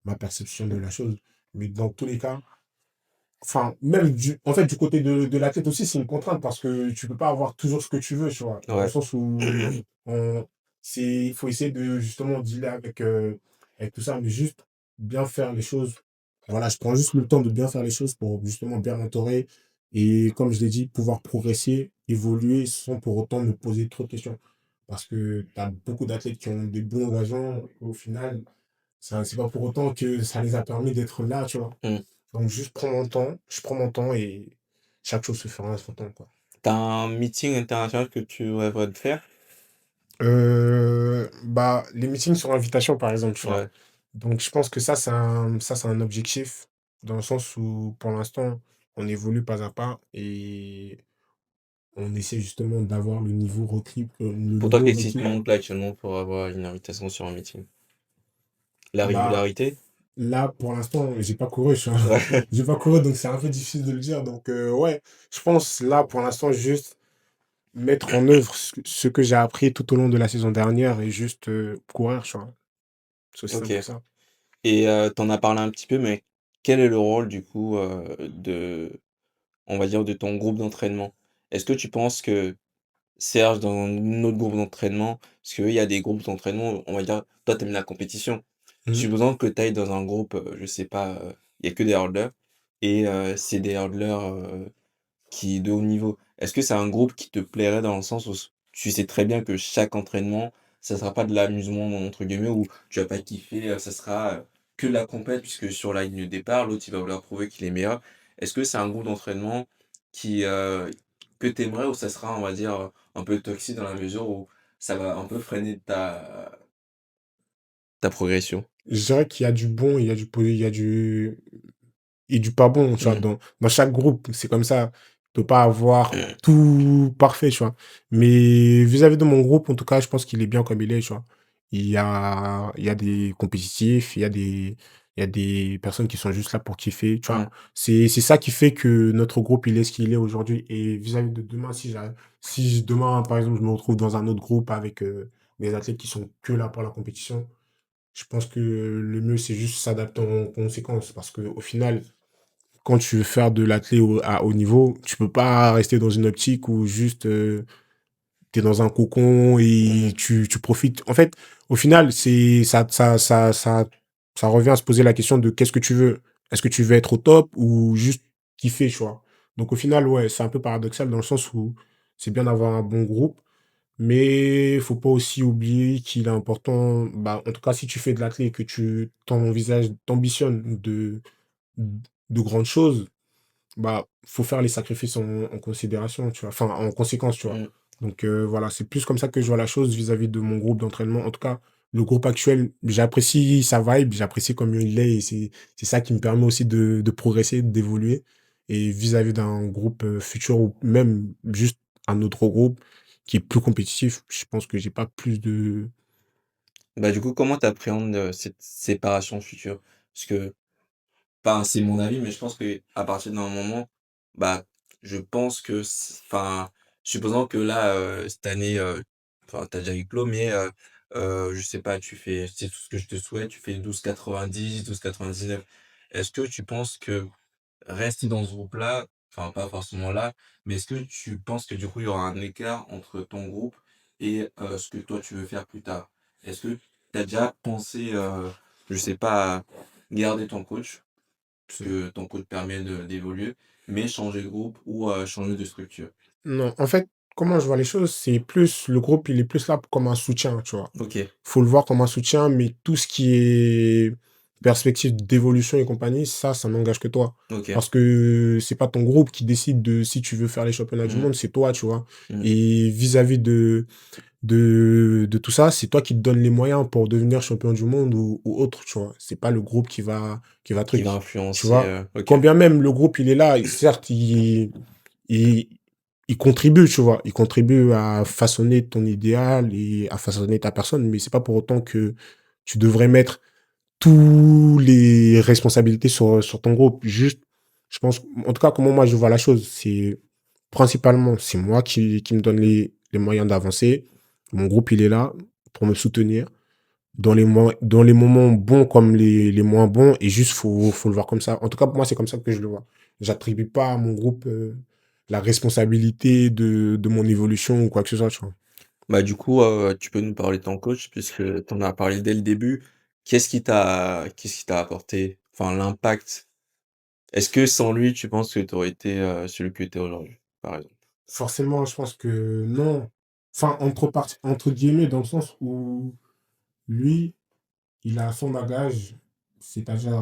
ma perception de la chose. Mais dans tous les cas, enfin, même en fait, du côté de la tête aussi, c'est une contrainte parce que tu peux pas avoir toujours ce que tu veux, tu vois. Dans le Ouais. sens où il faut essayer de justement dealer avec tout ça. Mais juste, bien faire les choses. Voilà, je prends juste le temps de bien faire les choses pour justement bien m'entourer et comme je l'ai dit, pouvoir progresser, évoluer sans pour autant me poser trop de questions. Parce que tu as beaucoup d'athlètes qui ont des bons agents, et au final, ça c'est pas pour autant que ça les a permis d'être là, tu vois? Mmh. Donc juste prends mon temps, je prends mon temps et chaque chose se fera à son temps, quoi. Tu un meeting international que tu rêverais de faire? Bah, les meetings sur invitation, par exemple, tu vois? Ouais, Donc je pense que ça, c'est un objectif dans le sens où, pour l'instant, on évolue pas à pas et on essaie justement d'avoir le pour toi, niveau qu'est-ce qui te requis. manque là actuellement pour avoir une invitation sur un meeting? La Bah, régularité? là, pour l'instant, j'ai pas couru, tu vois? Ouais, J'ai pas couru, donc c'est un peu difficile de le dire. Donc ouais, je pense là, pour l'instant, juste mettre en œuvre ce que j'ai appris tout au long de la saison dernière et juste, courir, tu vois? C'est aussi simple que OK. ça. Et tu as parlé un petit peu, mais quel est le rôle du coup, de on va dire de ton groupe d'entraînement? Est-ce que tu penses que Serge dans notre groupe d'entraînement, parce qu'il y a des groupes d'entraînement, on va dire, toi tu aimes la compétition. Mmh. Supposons que tu ailles dans un groupe, je sais pas, il y a que des hurdlers et c'est des hurdlers, qui de haut niveau. Est-ce que c'est un groupe qui te plairait dans le sens où tu sais très bien que chaque entraînement, ça sera pas de «l'amusement» entre guillemets, où tu vas pas kiffer, ça sera, que de la compète puisque sur la ligne de départ, l'autre il va vouloir prouver qu'il est meilleur. Est-ce que c'est un groupe d'entraînement qui, que tu aimerais ou ça sera, on va dire, un peu toxique dans la mesure où ça va un peu freiner ta progression? Je dirais qu'il y a du bon, il y a du et du pas bon, tu vois? Mmh. Dans chaque groupe, c'est comme ça. On peut pas avoir tout parfait, tu vois? Mais vis-à-vis de mon groupe, en tout cas, je pense qu'il est bien comme il est, tu vois? Il y a des compétitifs, il y a des personnes qui sont juste là pour kiffer, tu vois? Ouais. C'est ça qui fait que notre groupe, il est ce qu'il est aujourd'hui et vis-à-vis de demain, si demain, par exemple, je me retrouve dans un autre groupe avec, des athlètes qui sont que là pour la compétition, je pense que le mieux, c'est juste s'adapter en conséquence parce qu'au final, quand tu veux faire de l'athlé à haut niveau, tu peux pas rester dans une optique où juste, tu es dans un cocon et Mmh. tu profites. En fait, au final, c'est ça revient à se poser la question de qu'est-ce que tu veux? Est-ce que tu veux être au top ou juste kiffer, tu vois? Donc au final, ouais, c'est un peu paradoxal dans le sens où c'est bien d'avoir un bon groupe, mais faut pas aussi oublier qu'il est important, bah, en tout cas, si tu fais de l'athlé et que tu ambitionnes de grandes choses, bah, faut faire les sacrifices en considération, tu vois? Enfin, en conséquence, tu vois? Mmh. Donc voilà, c'est plus comme ça que je vois la chose vis-à-vis de mon groupe d'entraînement. En tout cas, le groupe actuel, j'apprécie sa vibe, j'apprécie comme il est et c'est ça qui me permet aussi de progresser, d'évoluer et vis-à-vis d'un groupe, futur ou même juste un autre groupe qui est plus compétitif, je pense que j'ai pas plus de Bah, du coup, comment tu appréhendes, cette séparation future? Parce que enfin, c'est mon avis, mais je pense qu'à partir d'un moment, bah, je pense que enfin, supposons que là, cette année, enfin, tu as déjà eu diplôme, mais je sais pas, c'est tout ce que je te souhaite, tu fais 12,90, 12,99. Est-ce que tu penses que rester dans ce groupe-là, enfin, pas forcément là, mais est-ce que tu penses que du coup, il y aura un écart entre ton groupe et ce que toi, tu veux faire plus tard? Est-ce que tu as déjà pensé, je sais pas, à garder ton coach? Puisque ton code permet d'évoluer, mais changer de groupe ou changer de structure. non, en fait, comment je vois les choses, c'est plus le groupe, il est plus là comme un soutien, tu vois? OK, Faut le voir comme un soutien, mais tout ce qui est perspective d'évolution et compagnie, ça n'engage que toi. OK. Parce que c'est pas ton groupe qui décide de si tu veux faire les championnats du Mmh, monde, c'est toi, tu vois? mmh. Et vis-à-vis de tout ça, c'est toi qui te donnes les moyens pour devenir champion du monde ou autre, tu vois? C'est pas le groupe qui va Qui va truc, tu influencer, vois? OK. Quand bien même le groupe, il est là, certes, il il contribue, tu vois? Il contribue à façonner ton idéal et à façonner ta personne, mais c'est pas pour autant que tu devrais mettre tous les responsabilités sur ton groupe. Juste, je pense en tout cas, comment moi je vois la chose, c'est principalement, c'est moi qui me donne les moyens d'avancer. Mon groupe, il est là pour me soutenir dans les moments bons comme les moins bons et juste faut le voir comme ça. En tout cas, pour moi, c'est comme ça que je le vois. J'attribue pas à mon groupe, la responsabilité de mon évolution ou quoi que ce soit, tu vois? Bah, du coup, tu peux nous parler de ton coach puisque tu en as parlé dès le début qu'est-ce qui t'a apporté? Enfin, l'impact. Est-ce que sans lui, tu penses que tu aurais été, celui que tu es aujourd'hui, par exemple? Forcément, je pense que non. Enfin, entre guillemets, dans le sens où lui, il a son bagage, c'est-à-dire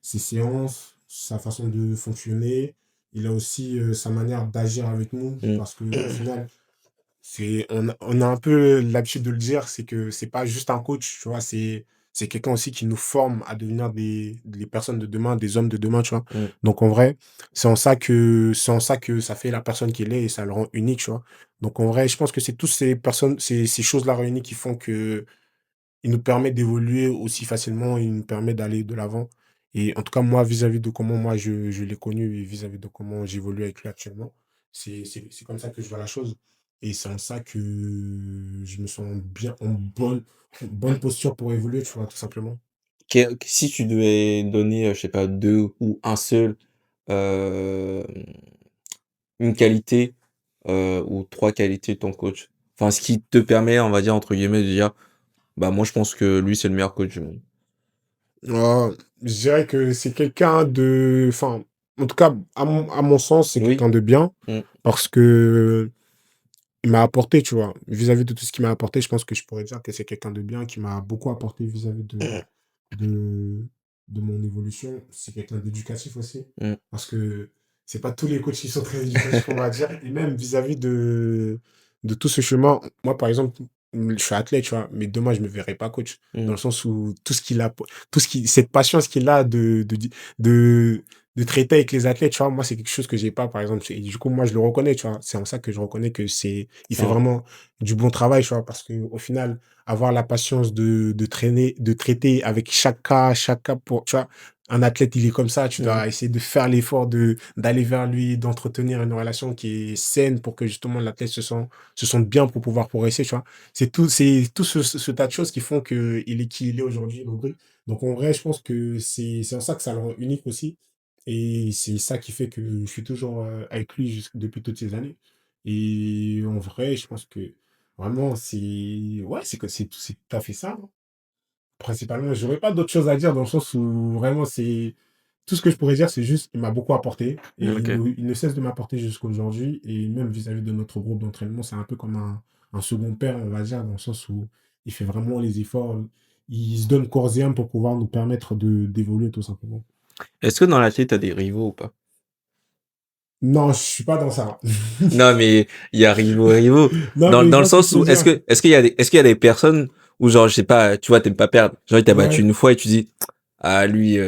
ses séances, sa façon de fonctionner. Il a aussi sa manière d'agir avec nous, Mmh. parce que au final, on a un peu l'habitude de le dire, c'est que c'est pas juste un coach, tu vois, c'est quelqu'un aussi qui nous forme à devenir des personnes de demain, des hommes de demain, tu vois. Mmh. Donc en vrai, c'est en ça que ça fait la personne qu'il est et ça le rend unique, tu vois. Donc en vrai, je pense que c'est toutes ces personnes, ces choses-là réunies qui font que il nous permet d'évoluer aussi facilement, il nous permet d'aller de l'avant. Et en tout cas, moi, vis-à-vis de comment moi je l'ai connu et vis-à-vis de comment j'évolue avec lui actuellement, c'est comme ça que je vois la chose. Et c'est en ça que je me sens bien, en bonne posture pour évoluer, tu vois, tout simplement. Si tu devais donner, je sais pas, 2 ou un seul, hem, une qualité, ou 3 qualités de ton coach? Enfin, ce qui te permet, on va dire, entre guillemets, de dire: «Bah, moi, je pense que lui, c'est le meilleur coach du monde». Je dirais que c'est quelqu'un de, enfin, en tout cas, à mon sens, c'est Oui. quelqu'un de bien Mmh. parce que il m'a apporté, tu vois? Vis-à-vis de tout ce qu'il m'a apporté, je pense que je pourrais dire que c'est quelqu'un de bien qui m'a beaucoup apporté vis-à-vis de de mon évolution. C'est quelqu'un d'éducatif aussi, Mmh. parce que c'est pas tous les coachs qui sont très éducatifs, on va dire. Et même vis-à-vis de tout ce chemin, moi, par exemple, je suis athlète, tu vois? Mais demain, je me verrai pas coach. Dans Mmh. le sens où cette patience qu'il a de de traiter avec les athlètes, tu vois? Moi, c'est quelque chose que j'ai pas, par exemple. Et du coup, moi, je le reconnais, tu vois? C'est en ça que je reconnais que il fait Ouais. vraiment du bon travail, tu vois? Parce que au final, avoir la patience de traiter avec chaque cas pour, tu vois? Un athlète, il est comme ça, tu Mmh. dois essayer de faire l'effort d'aller vers lui, d'entretenir une relation qui est saine pour que justement l'athlète se sente bien pour pouvoir progresser, tu vois? C'est tout ce tas de choses qui font qu'il est qui il est aujourd'hui, Aubry. Donc en vrai, je pense que c'est en ça que ça le rend unique aussi. Et c'est ça qui fait que je suis toujours avec lui depuis toutes ces années. Et en vrai, je pense que vraiment, c'est tout à fait ça, hein. Principalement, j'aurais pas d'autres choses à dire dans le sens où vraiment c'est tout ce que je pourrais dire, c'est juste il m'a beaucoup apporté et OK. il ne cesse de m'apporter jusqu'à aujourd'hui. Et même vis-à-vis de notre groupe d'entraînement, c'est un peu comme un second père, on va dire, dans le sens où il fait vraiment les efforts, il se donne corps et âme pour pouvoir nous permettre d'évoluer tout simplement. Est-ce que dans l'athlète, tu as des rivaux ou pas? Non, je suis pas dans ça. Non, mais il y a rivaux. Non, Dans mais je dans le vois ce que tu sens veux où dire. est-ce qu'il y a des personnes où genre, je sais pas, tu vois, tu aimes pas perdre. Genre, il t'a battu Ouais. une fois et tu dis: «Ah lui,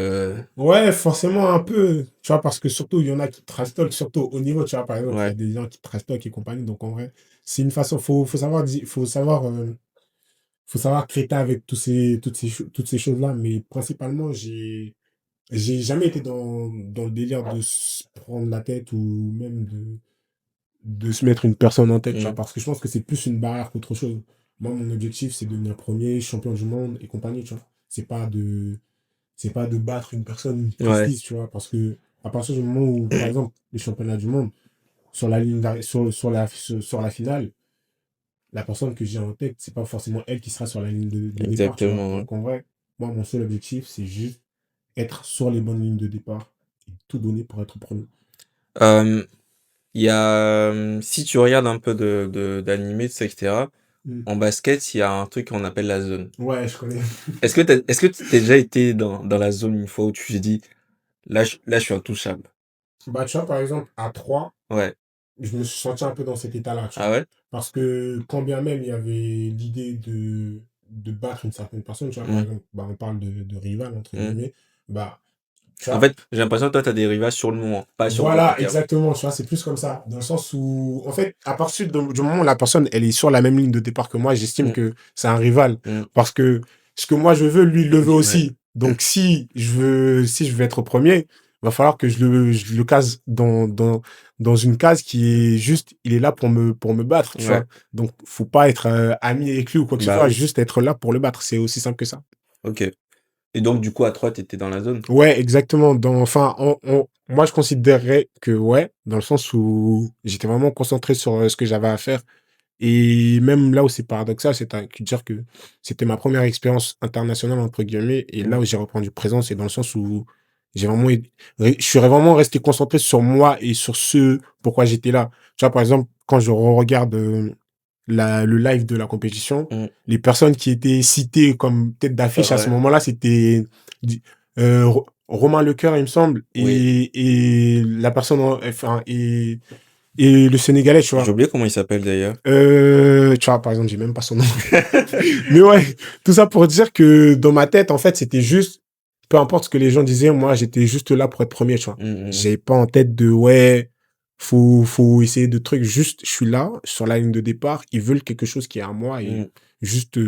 Ouais, forcément un peu, tu vois, parce que surtout, il y en a qui trash talk, surtout au niveau, tu vois, par exemple, il y a ouais, des gens qui trash talk et compagnie, donc en vrai, c'est une façon, faut savoir traiter avec toutes ces choses-là, mais principalement, j'ai jamais été dans le délire de se prendre la tête ou même de se mettre une personne en tête, tu vois, mmh, parce que je pense que c'est plus une barrière qu'autre chose. Moi, mon objectif, c'est de devenir premier, champion du monde et compagnie, tu vois. C'est pas de battre une personne ouais, précise, tu vois, parce que à partir du moment où, par exemple, les championnats du monde, sur la ligne sur la finale, la personne que j'ai en tête, c'est pas forcément elle qui sera sur la ligne de départ, tu vois. exactement, ouais. Donc en vrai, moi, mon seul objectif, c'est juste être sur les bonnes lignes de départ et tout donner pour être premier. Hem, il y a, si tu regardes un peu d'animés, et cetera, Mm. en basket, il y a un truc qu'on appelle la zone. Ouais, je connais. Est-ce que tu déjà été dans la zone une fois où tu t'es dit: «Là, je suis intouchable»? Bah, tu vois, par exemple, à 3, Ouais. je me suis senti un peu dans cet état-là, tu Ah vois. ouais? Parce que quand bien même il y avait l'idée de battre une certaine personne, tu vois, par Mmh, exemple, bah, on parle de rival, entre mmh. guillemets, bah, tu En vois, fait, j'ai l'impression que toi, tu as des rivals sur le moment, pas sur le long voilà, terme. exactement, tu vois, c'est plus comme ça. Dans le sens où, en fait, à partir du moment où la personne, elle est sur la même ligne de départ que moi, j'estime Mmh, que c'est un rival. mmh. Parce que ce que moi je veux, lui, il le veut Ouais. aussi. Donc, si je veux être premier, va falloir que je le case dans une case qui est juste, il est là pour me battre, tu Ouais. vois. Donc, faut pas être ami avec lui ou quoi que ce Bah soit, oui. juste être là pour le battre. C'est aussi simple que ça. OK. Et donc du coup, à 3 t'étais dans la zone? Ouais, exactement. Enfin, moi, je considérerais que ouais, dans le sens où j'étais vraiment concentré sur ce que j'avais à faire Et même là où c'est paradoxal, c'est à dire que c'était ma première expérience internationale, entre guillemets, et là Mmh. où j'ai reprendre du présent, c'est dans le sens où j'ai vraiment je suis vraiment resté concentré sur moi et sur ce pourquoi j'étais là. Tu vois, par exemple, quand je regarde le live de la compétition, Mmh. les personnes qui étaient citées comme tête d'affiche à ce Ouais. moment-là, c'était Romain Lecoeur, il me semble, Oui. et la personne, enfin, et le Sénégalais, tu J'ai vois. oublié comment il s'appelle d'ailleurs. Tu vois, par exemple, j'ai même pas son nom. Mais ouais, tout ça pour dire que dans ma tête, en fait, c'était juste, peu importe ce que les gens disaient, moi, j'étais juste là pour être premier, tu vois. Mmh, mmh mh. J'ai pas en tête de, ouais, faut essayer de trucs. Juste, je suis là, sur la ligne de départ. Ils veulent quelque chose qui est à moi et Mmh. juste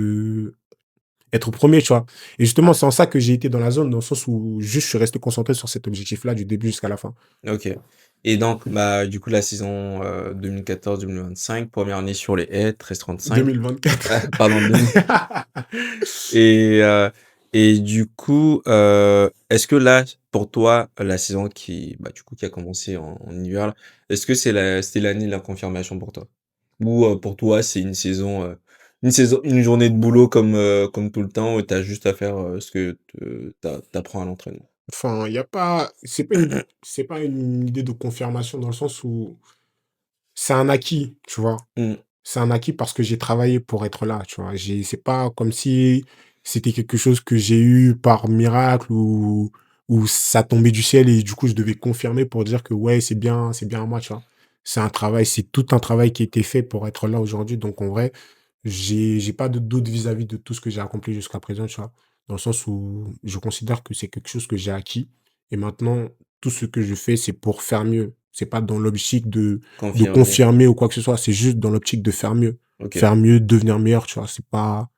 être premier, tu vois. Et justement, c'est en ça que j'ai été dans la zone, dans le sens où juste je suis resté concentré sur cet objectif-là du début jusqu'à la fin. OK. Et donc, bah, du coup, la saison, 2014-2025, 1re année sur les haies, 13-35. 2024. Pardon, 2000 et du coup, est-ce que là, pour toi, la saison qui, bah, du coup, qui a commencé en hiver là, est-ce que c'était l'année de la confirmation pour toi? Ou, pour toi, c'est une journée de boulot comme tout le temps où tu as juste à faire, ce que te tu apprends à l'entraînement? Enfin, il y a pas, c'est pas une idée de confirmation dans le sens où c'est un acquis, tu vois. Mmh. C'est un acquis parce que j'ai travaillé pour être là, tu vois. C'est pas comme si c'était quelque chose que j'ai eu par miracle ou ça tombait du ciel et du coup je devais confirmer pour dire que ouais, c'est bien à moi, tu vois. C'est un travail, c'est tout un travail qui a été fait pour être là aujourd'hui. Donc en vrai, j'ai pas de doute vis-à-vis de tout ce que j'ai accompli jusqu'à présent, tu vois. Dans le sens où je considère que c'est quelque chose que j'ai acquis et maintenant tout ce que je fais, c'est pour faire mieux. C'est pas dans l'optique de Confirmé. confirmer ou quoi que ce soit. C'est juste dans l'optique de faire mieux. OK. Faire mieux, devenir meilleur, tu vois. C'est pas,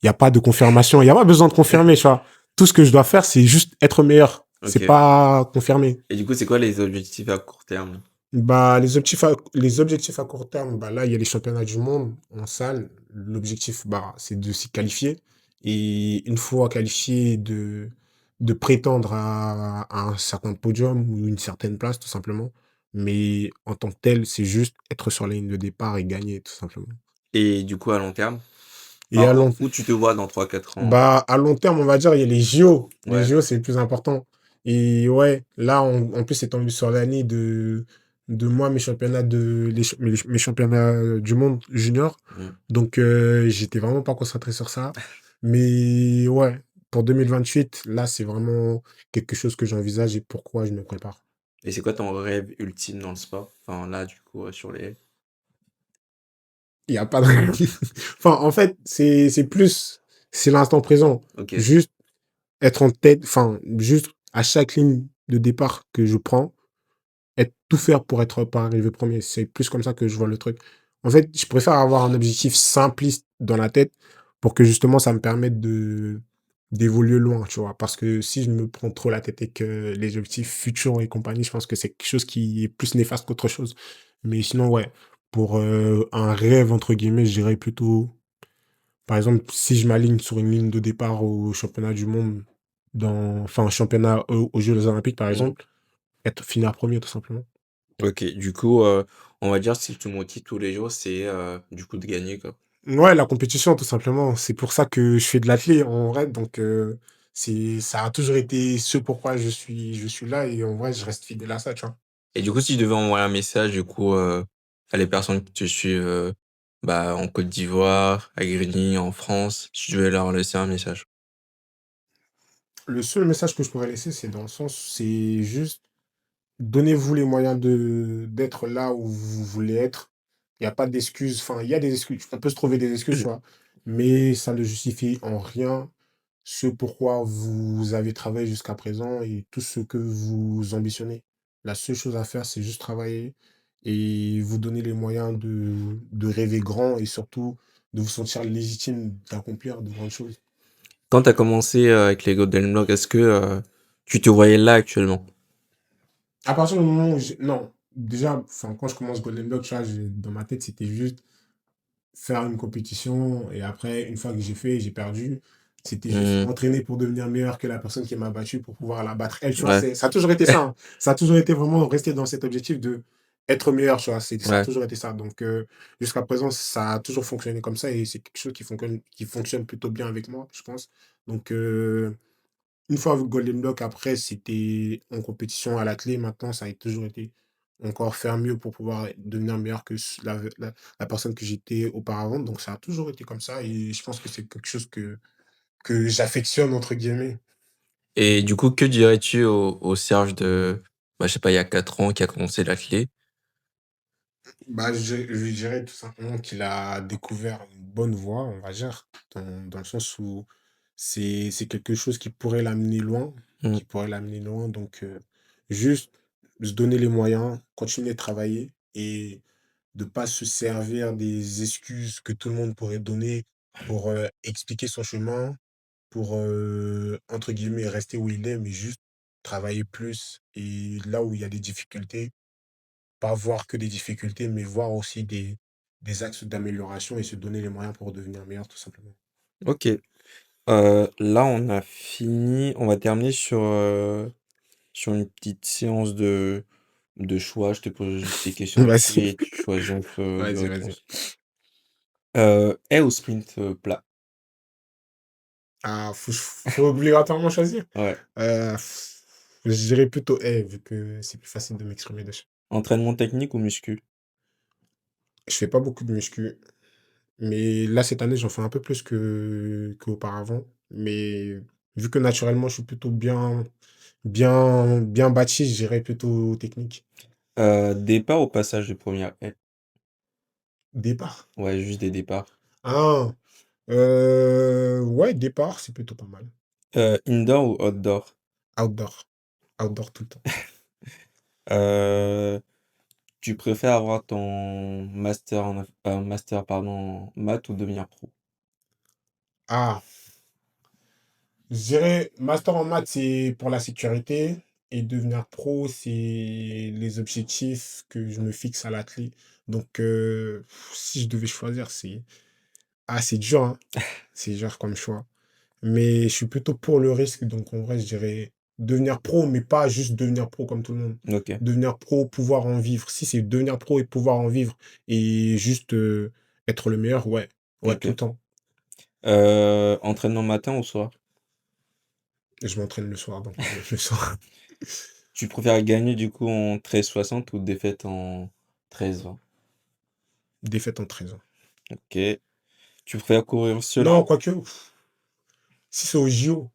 il y a pas de confirmation. Il y a pas besoin de confirmer, tu vois. Tout ce que je dois faire, c'est juste être meilleur. C'est OK. pas confirmer. Et du coup, c'est quoi les objectifs à court terme? Bah, les objectifs à court terme, bah là, il y a les championnats du monde en salle. L'objectif, bah, c'est de s'y qualifier. Et une fois qualifié, de prétendre à un certain podium ou une certaine place, tout simplement. Mais en tant que tel, c'est juste être sur la ligne de départ et gagner, tout simplement. Et du coup, à long terme? Et Enfin, à long, où tu te vois dans 3-4 ans? bah, à long terme, on va dire, il y a les JO. Les Ouais. JO, c'est le plus important. Et ouais, là, en plus, c'est tombé sur l'année de moi, mes championnats mes championnats du monde junior. Mmh. Donc, j'étais vraiment pas concentré sur ça. Mais ouais, pour 2028, là, c'est vraiment quelque chose que j'envisage et pourquoi je me prépare. Et c'est quoi ton rêve ultime dans le sport? Enfin, là, du coup, sur les Il y a pas de enfin, en fait, c'est l'instant présent. OK. Juste être en tête, enfin, juste à chaque ligne de départ que je prends, tout faire pour arriver premier. C'est plus comme ça que je vois le truc. En fait, je préfère avoir un objectif simpliste dans la tête pour que justement ça me permette d'évoluer loin, tu vois. Parce que si je me prends trop la tête et que les objectifs futurs et compagnie, je pense que c'est quelque chose qui est plus néfaste qu'autre chose. Mais sinon, ouais, pour un rêve, entre guillemets, je dirais plutôt, par exemple, si je m'aligne sur une ligne de départ au championnat du monde, enfin, championnat aux Jeux Olympiques, par Mmh. exemple, finir premier, tout simplement. OK. Du coup, on va dire si tu te motives tous les jours, c'est, du coup de gagner, quoi. Ouais, la compétition, tout simplement. C'est pour ça que je fais de l'athlé, en vrai. Donc, ça a toujours été ce pourquoi je suis là. Et en vrai, je reste fidèle à ça, tu vois. Et du coup, si tu devais envoyer un message, du coup, à les personnes qui te suivent, bah, en Côte d'Ivoire, à Grigny, en France, si tu devais leur laisser un message? Le seul message que je pourrais laisser, c'est dans le sens, c'est juste donnez-vous les moyens d'être là où vous voulez être. Il n'y a pas d'excuses. Enfin, il y a des excuses. On peut se trouver des excuses, tu vois. Mais ça ne justifie en rien ce pourquoi vous avez travaillé jusqu'à présent et tout ce que vous ambitionnez. La seule chose à faire, c'est juste travailler et vous donner les moyens de rêver grand et surtout de vous sentir légitime d'accomplir de grandes choses. Quand tu as commencé, avec les Golden Blog, est-ce que, tu te voyais là actuellement? À partir du moment où non, déjà, enfin, quand je commence Golden Block, tu vois, dans ma tête, c'était juste faire une compétition et après, une fois que j'ai fait, j'ai perdu. C'était juste Mmh. m'entraîner pour devenir meilleur que la personne qui m'a battu pour pouvoir la battre elle. Tu vois, Ouais. ça a toujours été ça, hein. Ça a toujours été vraiment rester dans cet objectif de être meilleur, tu vois? Ça a Ouais. toujours été ça. Donc, jusqu'à présent, ça a toujours fonctionné comme ça et c'est quelque chose qui fonctionne plutôt bien avec moi, je pense. Donc, une fois avec Golden Block, après, c'était en compétition à la clé. Maintenant, ça a toujours été encore faire mieux pour pouvoir devenir meilleur que la personne que j'étais auparavant. Donc, ça a toujours été comme ça et je pense que c'est quelque chose que j'affectionne, entre guillemets. Et du coup, que dirais-tu au Serge de, bah, je sais pas, il y a 4 ans, qui a commencé la clé? Bah, je lui dirais tout simplement qu'il a découvert une bonne voie, on va dire, dans le sens où c'est quelque chose Mmh. qui pourrait l'amener loin. Donc, juste se donner les moyens, continuer de travailler et de pas se servir des excuses que tout le monde pourrait donner pour expliquer son chemin, pour entre guillemets rester où il est, mais juste travailler plus. Et là où il y a des difficultés, pas voir que des difficultés, mais voir aussi des axes d'amélioration et se donner les moyens pour devenir meilleur, tout simplement. OK. Là, on a fini. On va terminer sur une petite séance de choix. Je te pose juste des questions Vas-y, rapides et tu choisis entre 2 vas-y, vas-y. réponses. Haie ou sprint, plat? Ah, faut obligatoirement choisir. Ouais. Euh, je dirais plutôt vu que c'est plus facile de m'exprimer dessus. Entraînement technique ou muscu? Je fais pas beaucoup de muscu, mais là, cette année, j'en fais un peu plus qu'auparavant. Mais vu que naturellement, je suis plutôt bien bâti, je dirais plutôt technique. Départ ou passage de première haie? Départ. Ouais, juste des départs. Ah, ouais, départ, c'est plutôt pas mal. Indoor ou outdoor? Outdoor. Outdoor tout le temps. Heu, Tu préfères avoir ton master pardon, en maths ou devenir pro? Ah, je dirais master en maths, c'est pour la sécurité et devenir pro, c'est les objectifs que je me fixe à la clé. Donc, si je devais choisir, c'est dur, hein. C'est dur comme choix. Mais je suis plutôt pour le risque, donc en vrai, je dirais devenir pro, mais pas juste devenir pro comme tout le monde. OK, Devenir pro, pouvoir en vivre. Si c'est devenir pro et pouvoir en vivre et juste être le meilleur, ouais. Ouais, tout le OK. temps. Entraînement matin ou soir? Je m'entraîne le soir, donc le soir. Tu préfères gagner du coup en 13-60 ou défaite en 13-20? Défaite en 13 ans. OK. Tu préfères courir seul Non, en quoique, si c'est au JO,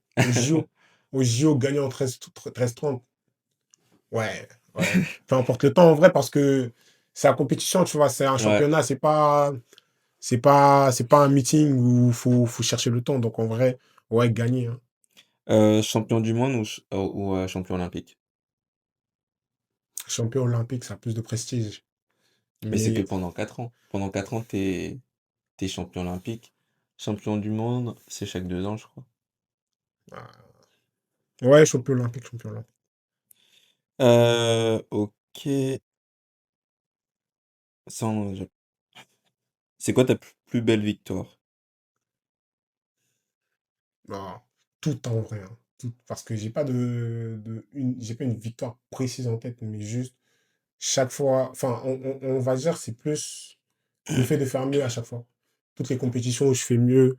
gagner en 13-30, ouais, ouais. Peu importe le temps, en vrai, parce que c'est la compétition, tu vois, c'est un Ouais. championnat, c'est pas un meeting où faut chercher le temps. Donc, en vrai, ouais, gagner, hein. Champion du monde ou champion olympique? Champion olympique, ça a plus de prestige. Mais c'est que Mais, pendant 4 ans. Pendant 4 ans, t'es champion olympique. Champion du monde, c'est chaque 2 ans, je crois. ouais, champion olympique, champion olympique. OK. Ça, on a C'est quoi ta plus belle victoire? Bah, tout en vrai, hein. Tout, parce que j'ai pas une victoire précise en tête, mais juste chaque fois, enfin, on va dire, c'est plus le fait de faire mieux à chaque fois. Toutes les compétitions où je fais mieux,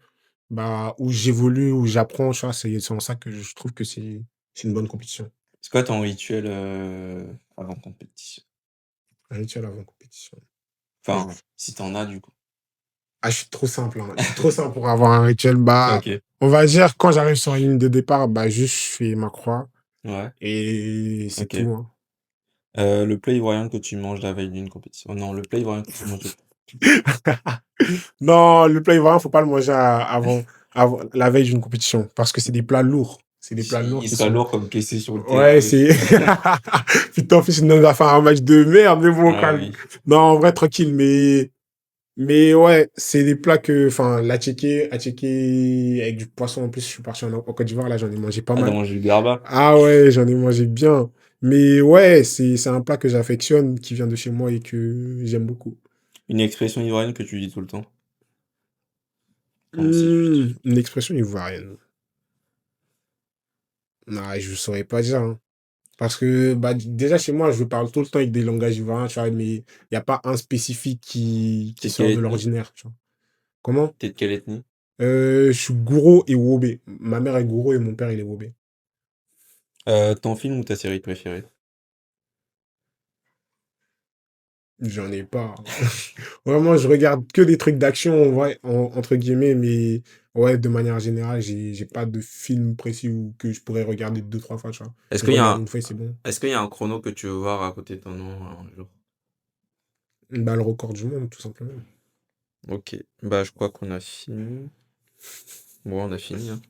bah, où j'évolue, où j'apprends, tu vois, c'est en ça que je trouve que c'est une bonne compétition. C'est quoi ton rituel, avant compétition? Un rituel avant compétition. Enfin, si t'en as du coup. Ah, je suis trop simple, hein. Je suis trop simple pour avoir un rituel. Bah, OK, on va dire, quand j'arrive sur la ligne de départ, bah, juste, je fais ma croix ouais, et c'est OK. tout, hein. Le plat ivoirien que tu manges la veille d'une compétition. Oh non, le plat ivoirien que tu manges Non, le plat ivoirien, faut pas le manger avant la veille d'une compétition parce que c'est des plats lourds. C'est des plats lourds il qui sera sont. lourd comme caissé sur le terrain Ouais, avec c'est. Putain, en plus, il nous a fait un match de merde, mais bon, ah calme. oui. Non, en vrai, tranquille, mais ouais, c'est des plats que. Enfin, à checker avec du poisson. En plus, je suis parti en Côte d'Ivoire, là, j'en ai mangé pas Ah, tu mal. mangé du garba? Ah ouais, j'en ai mangé bien. Mais ouais, c'est un plat que j'affectionne, qui vient de chez moi et que j'aime beaucoup. Une expression ivoirienne que tu dis tout le temps? Enfin, c'est justifié. Une expression ivoirienne. Non, je ne saurais pas dire, hein. Parce que bah, déjà chez moi, je parle tout le temps avec des langages variants, tu vois, mais il n'y a pas un spécifique qui T'es de quelle sort de ethnie? l'ordinaire, tu vois. Comment? T'es de quelle ethnie? Je suis Gouro et Wobé. Ma mère est Gouro et mon père, il est Wobé. Ton film ou ta série préférée? J'en ai pas. Vraiment, je regarde que des trucs d'action, ouais, entre guillemets, mais ouais, de manière générale, j'ai pas de film précis que je pourrais regarder deux, trois fois, tu vois. Est-ce Je qu'il y a regarde un, une fois et c'est bon. est-ce qu'il y a un chrono que tu veux voir à côté de ton nom un jour? Bah, le record du monde, tout simplement. Ok, bah je crois qu'on a fini. Bon, on a fini, hein.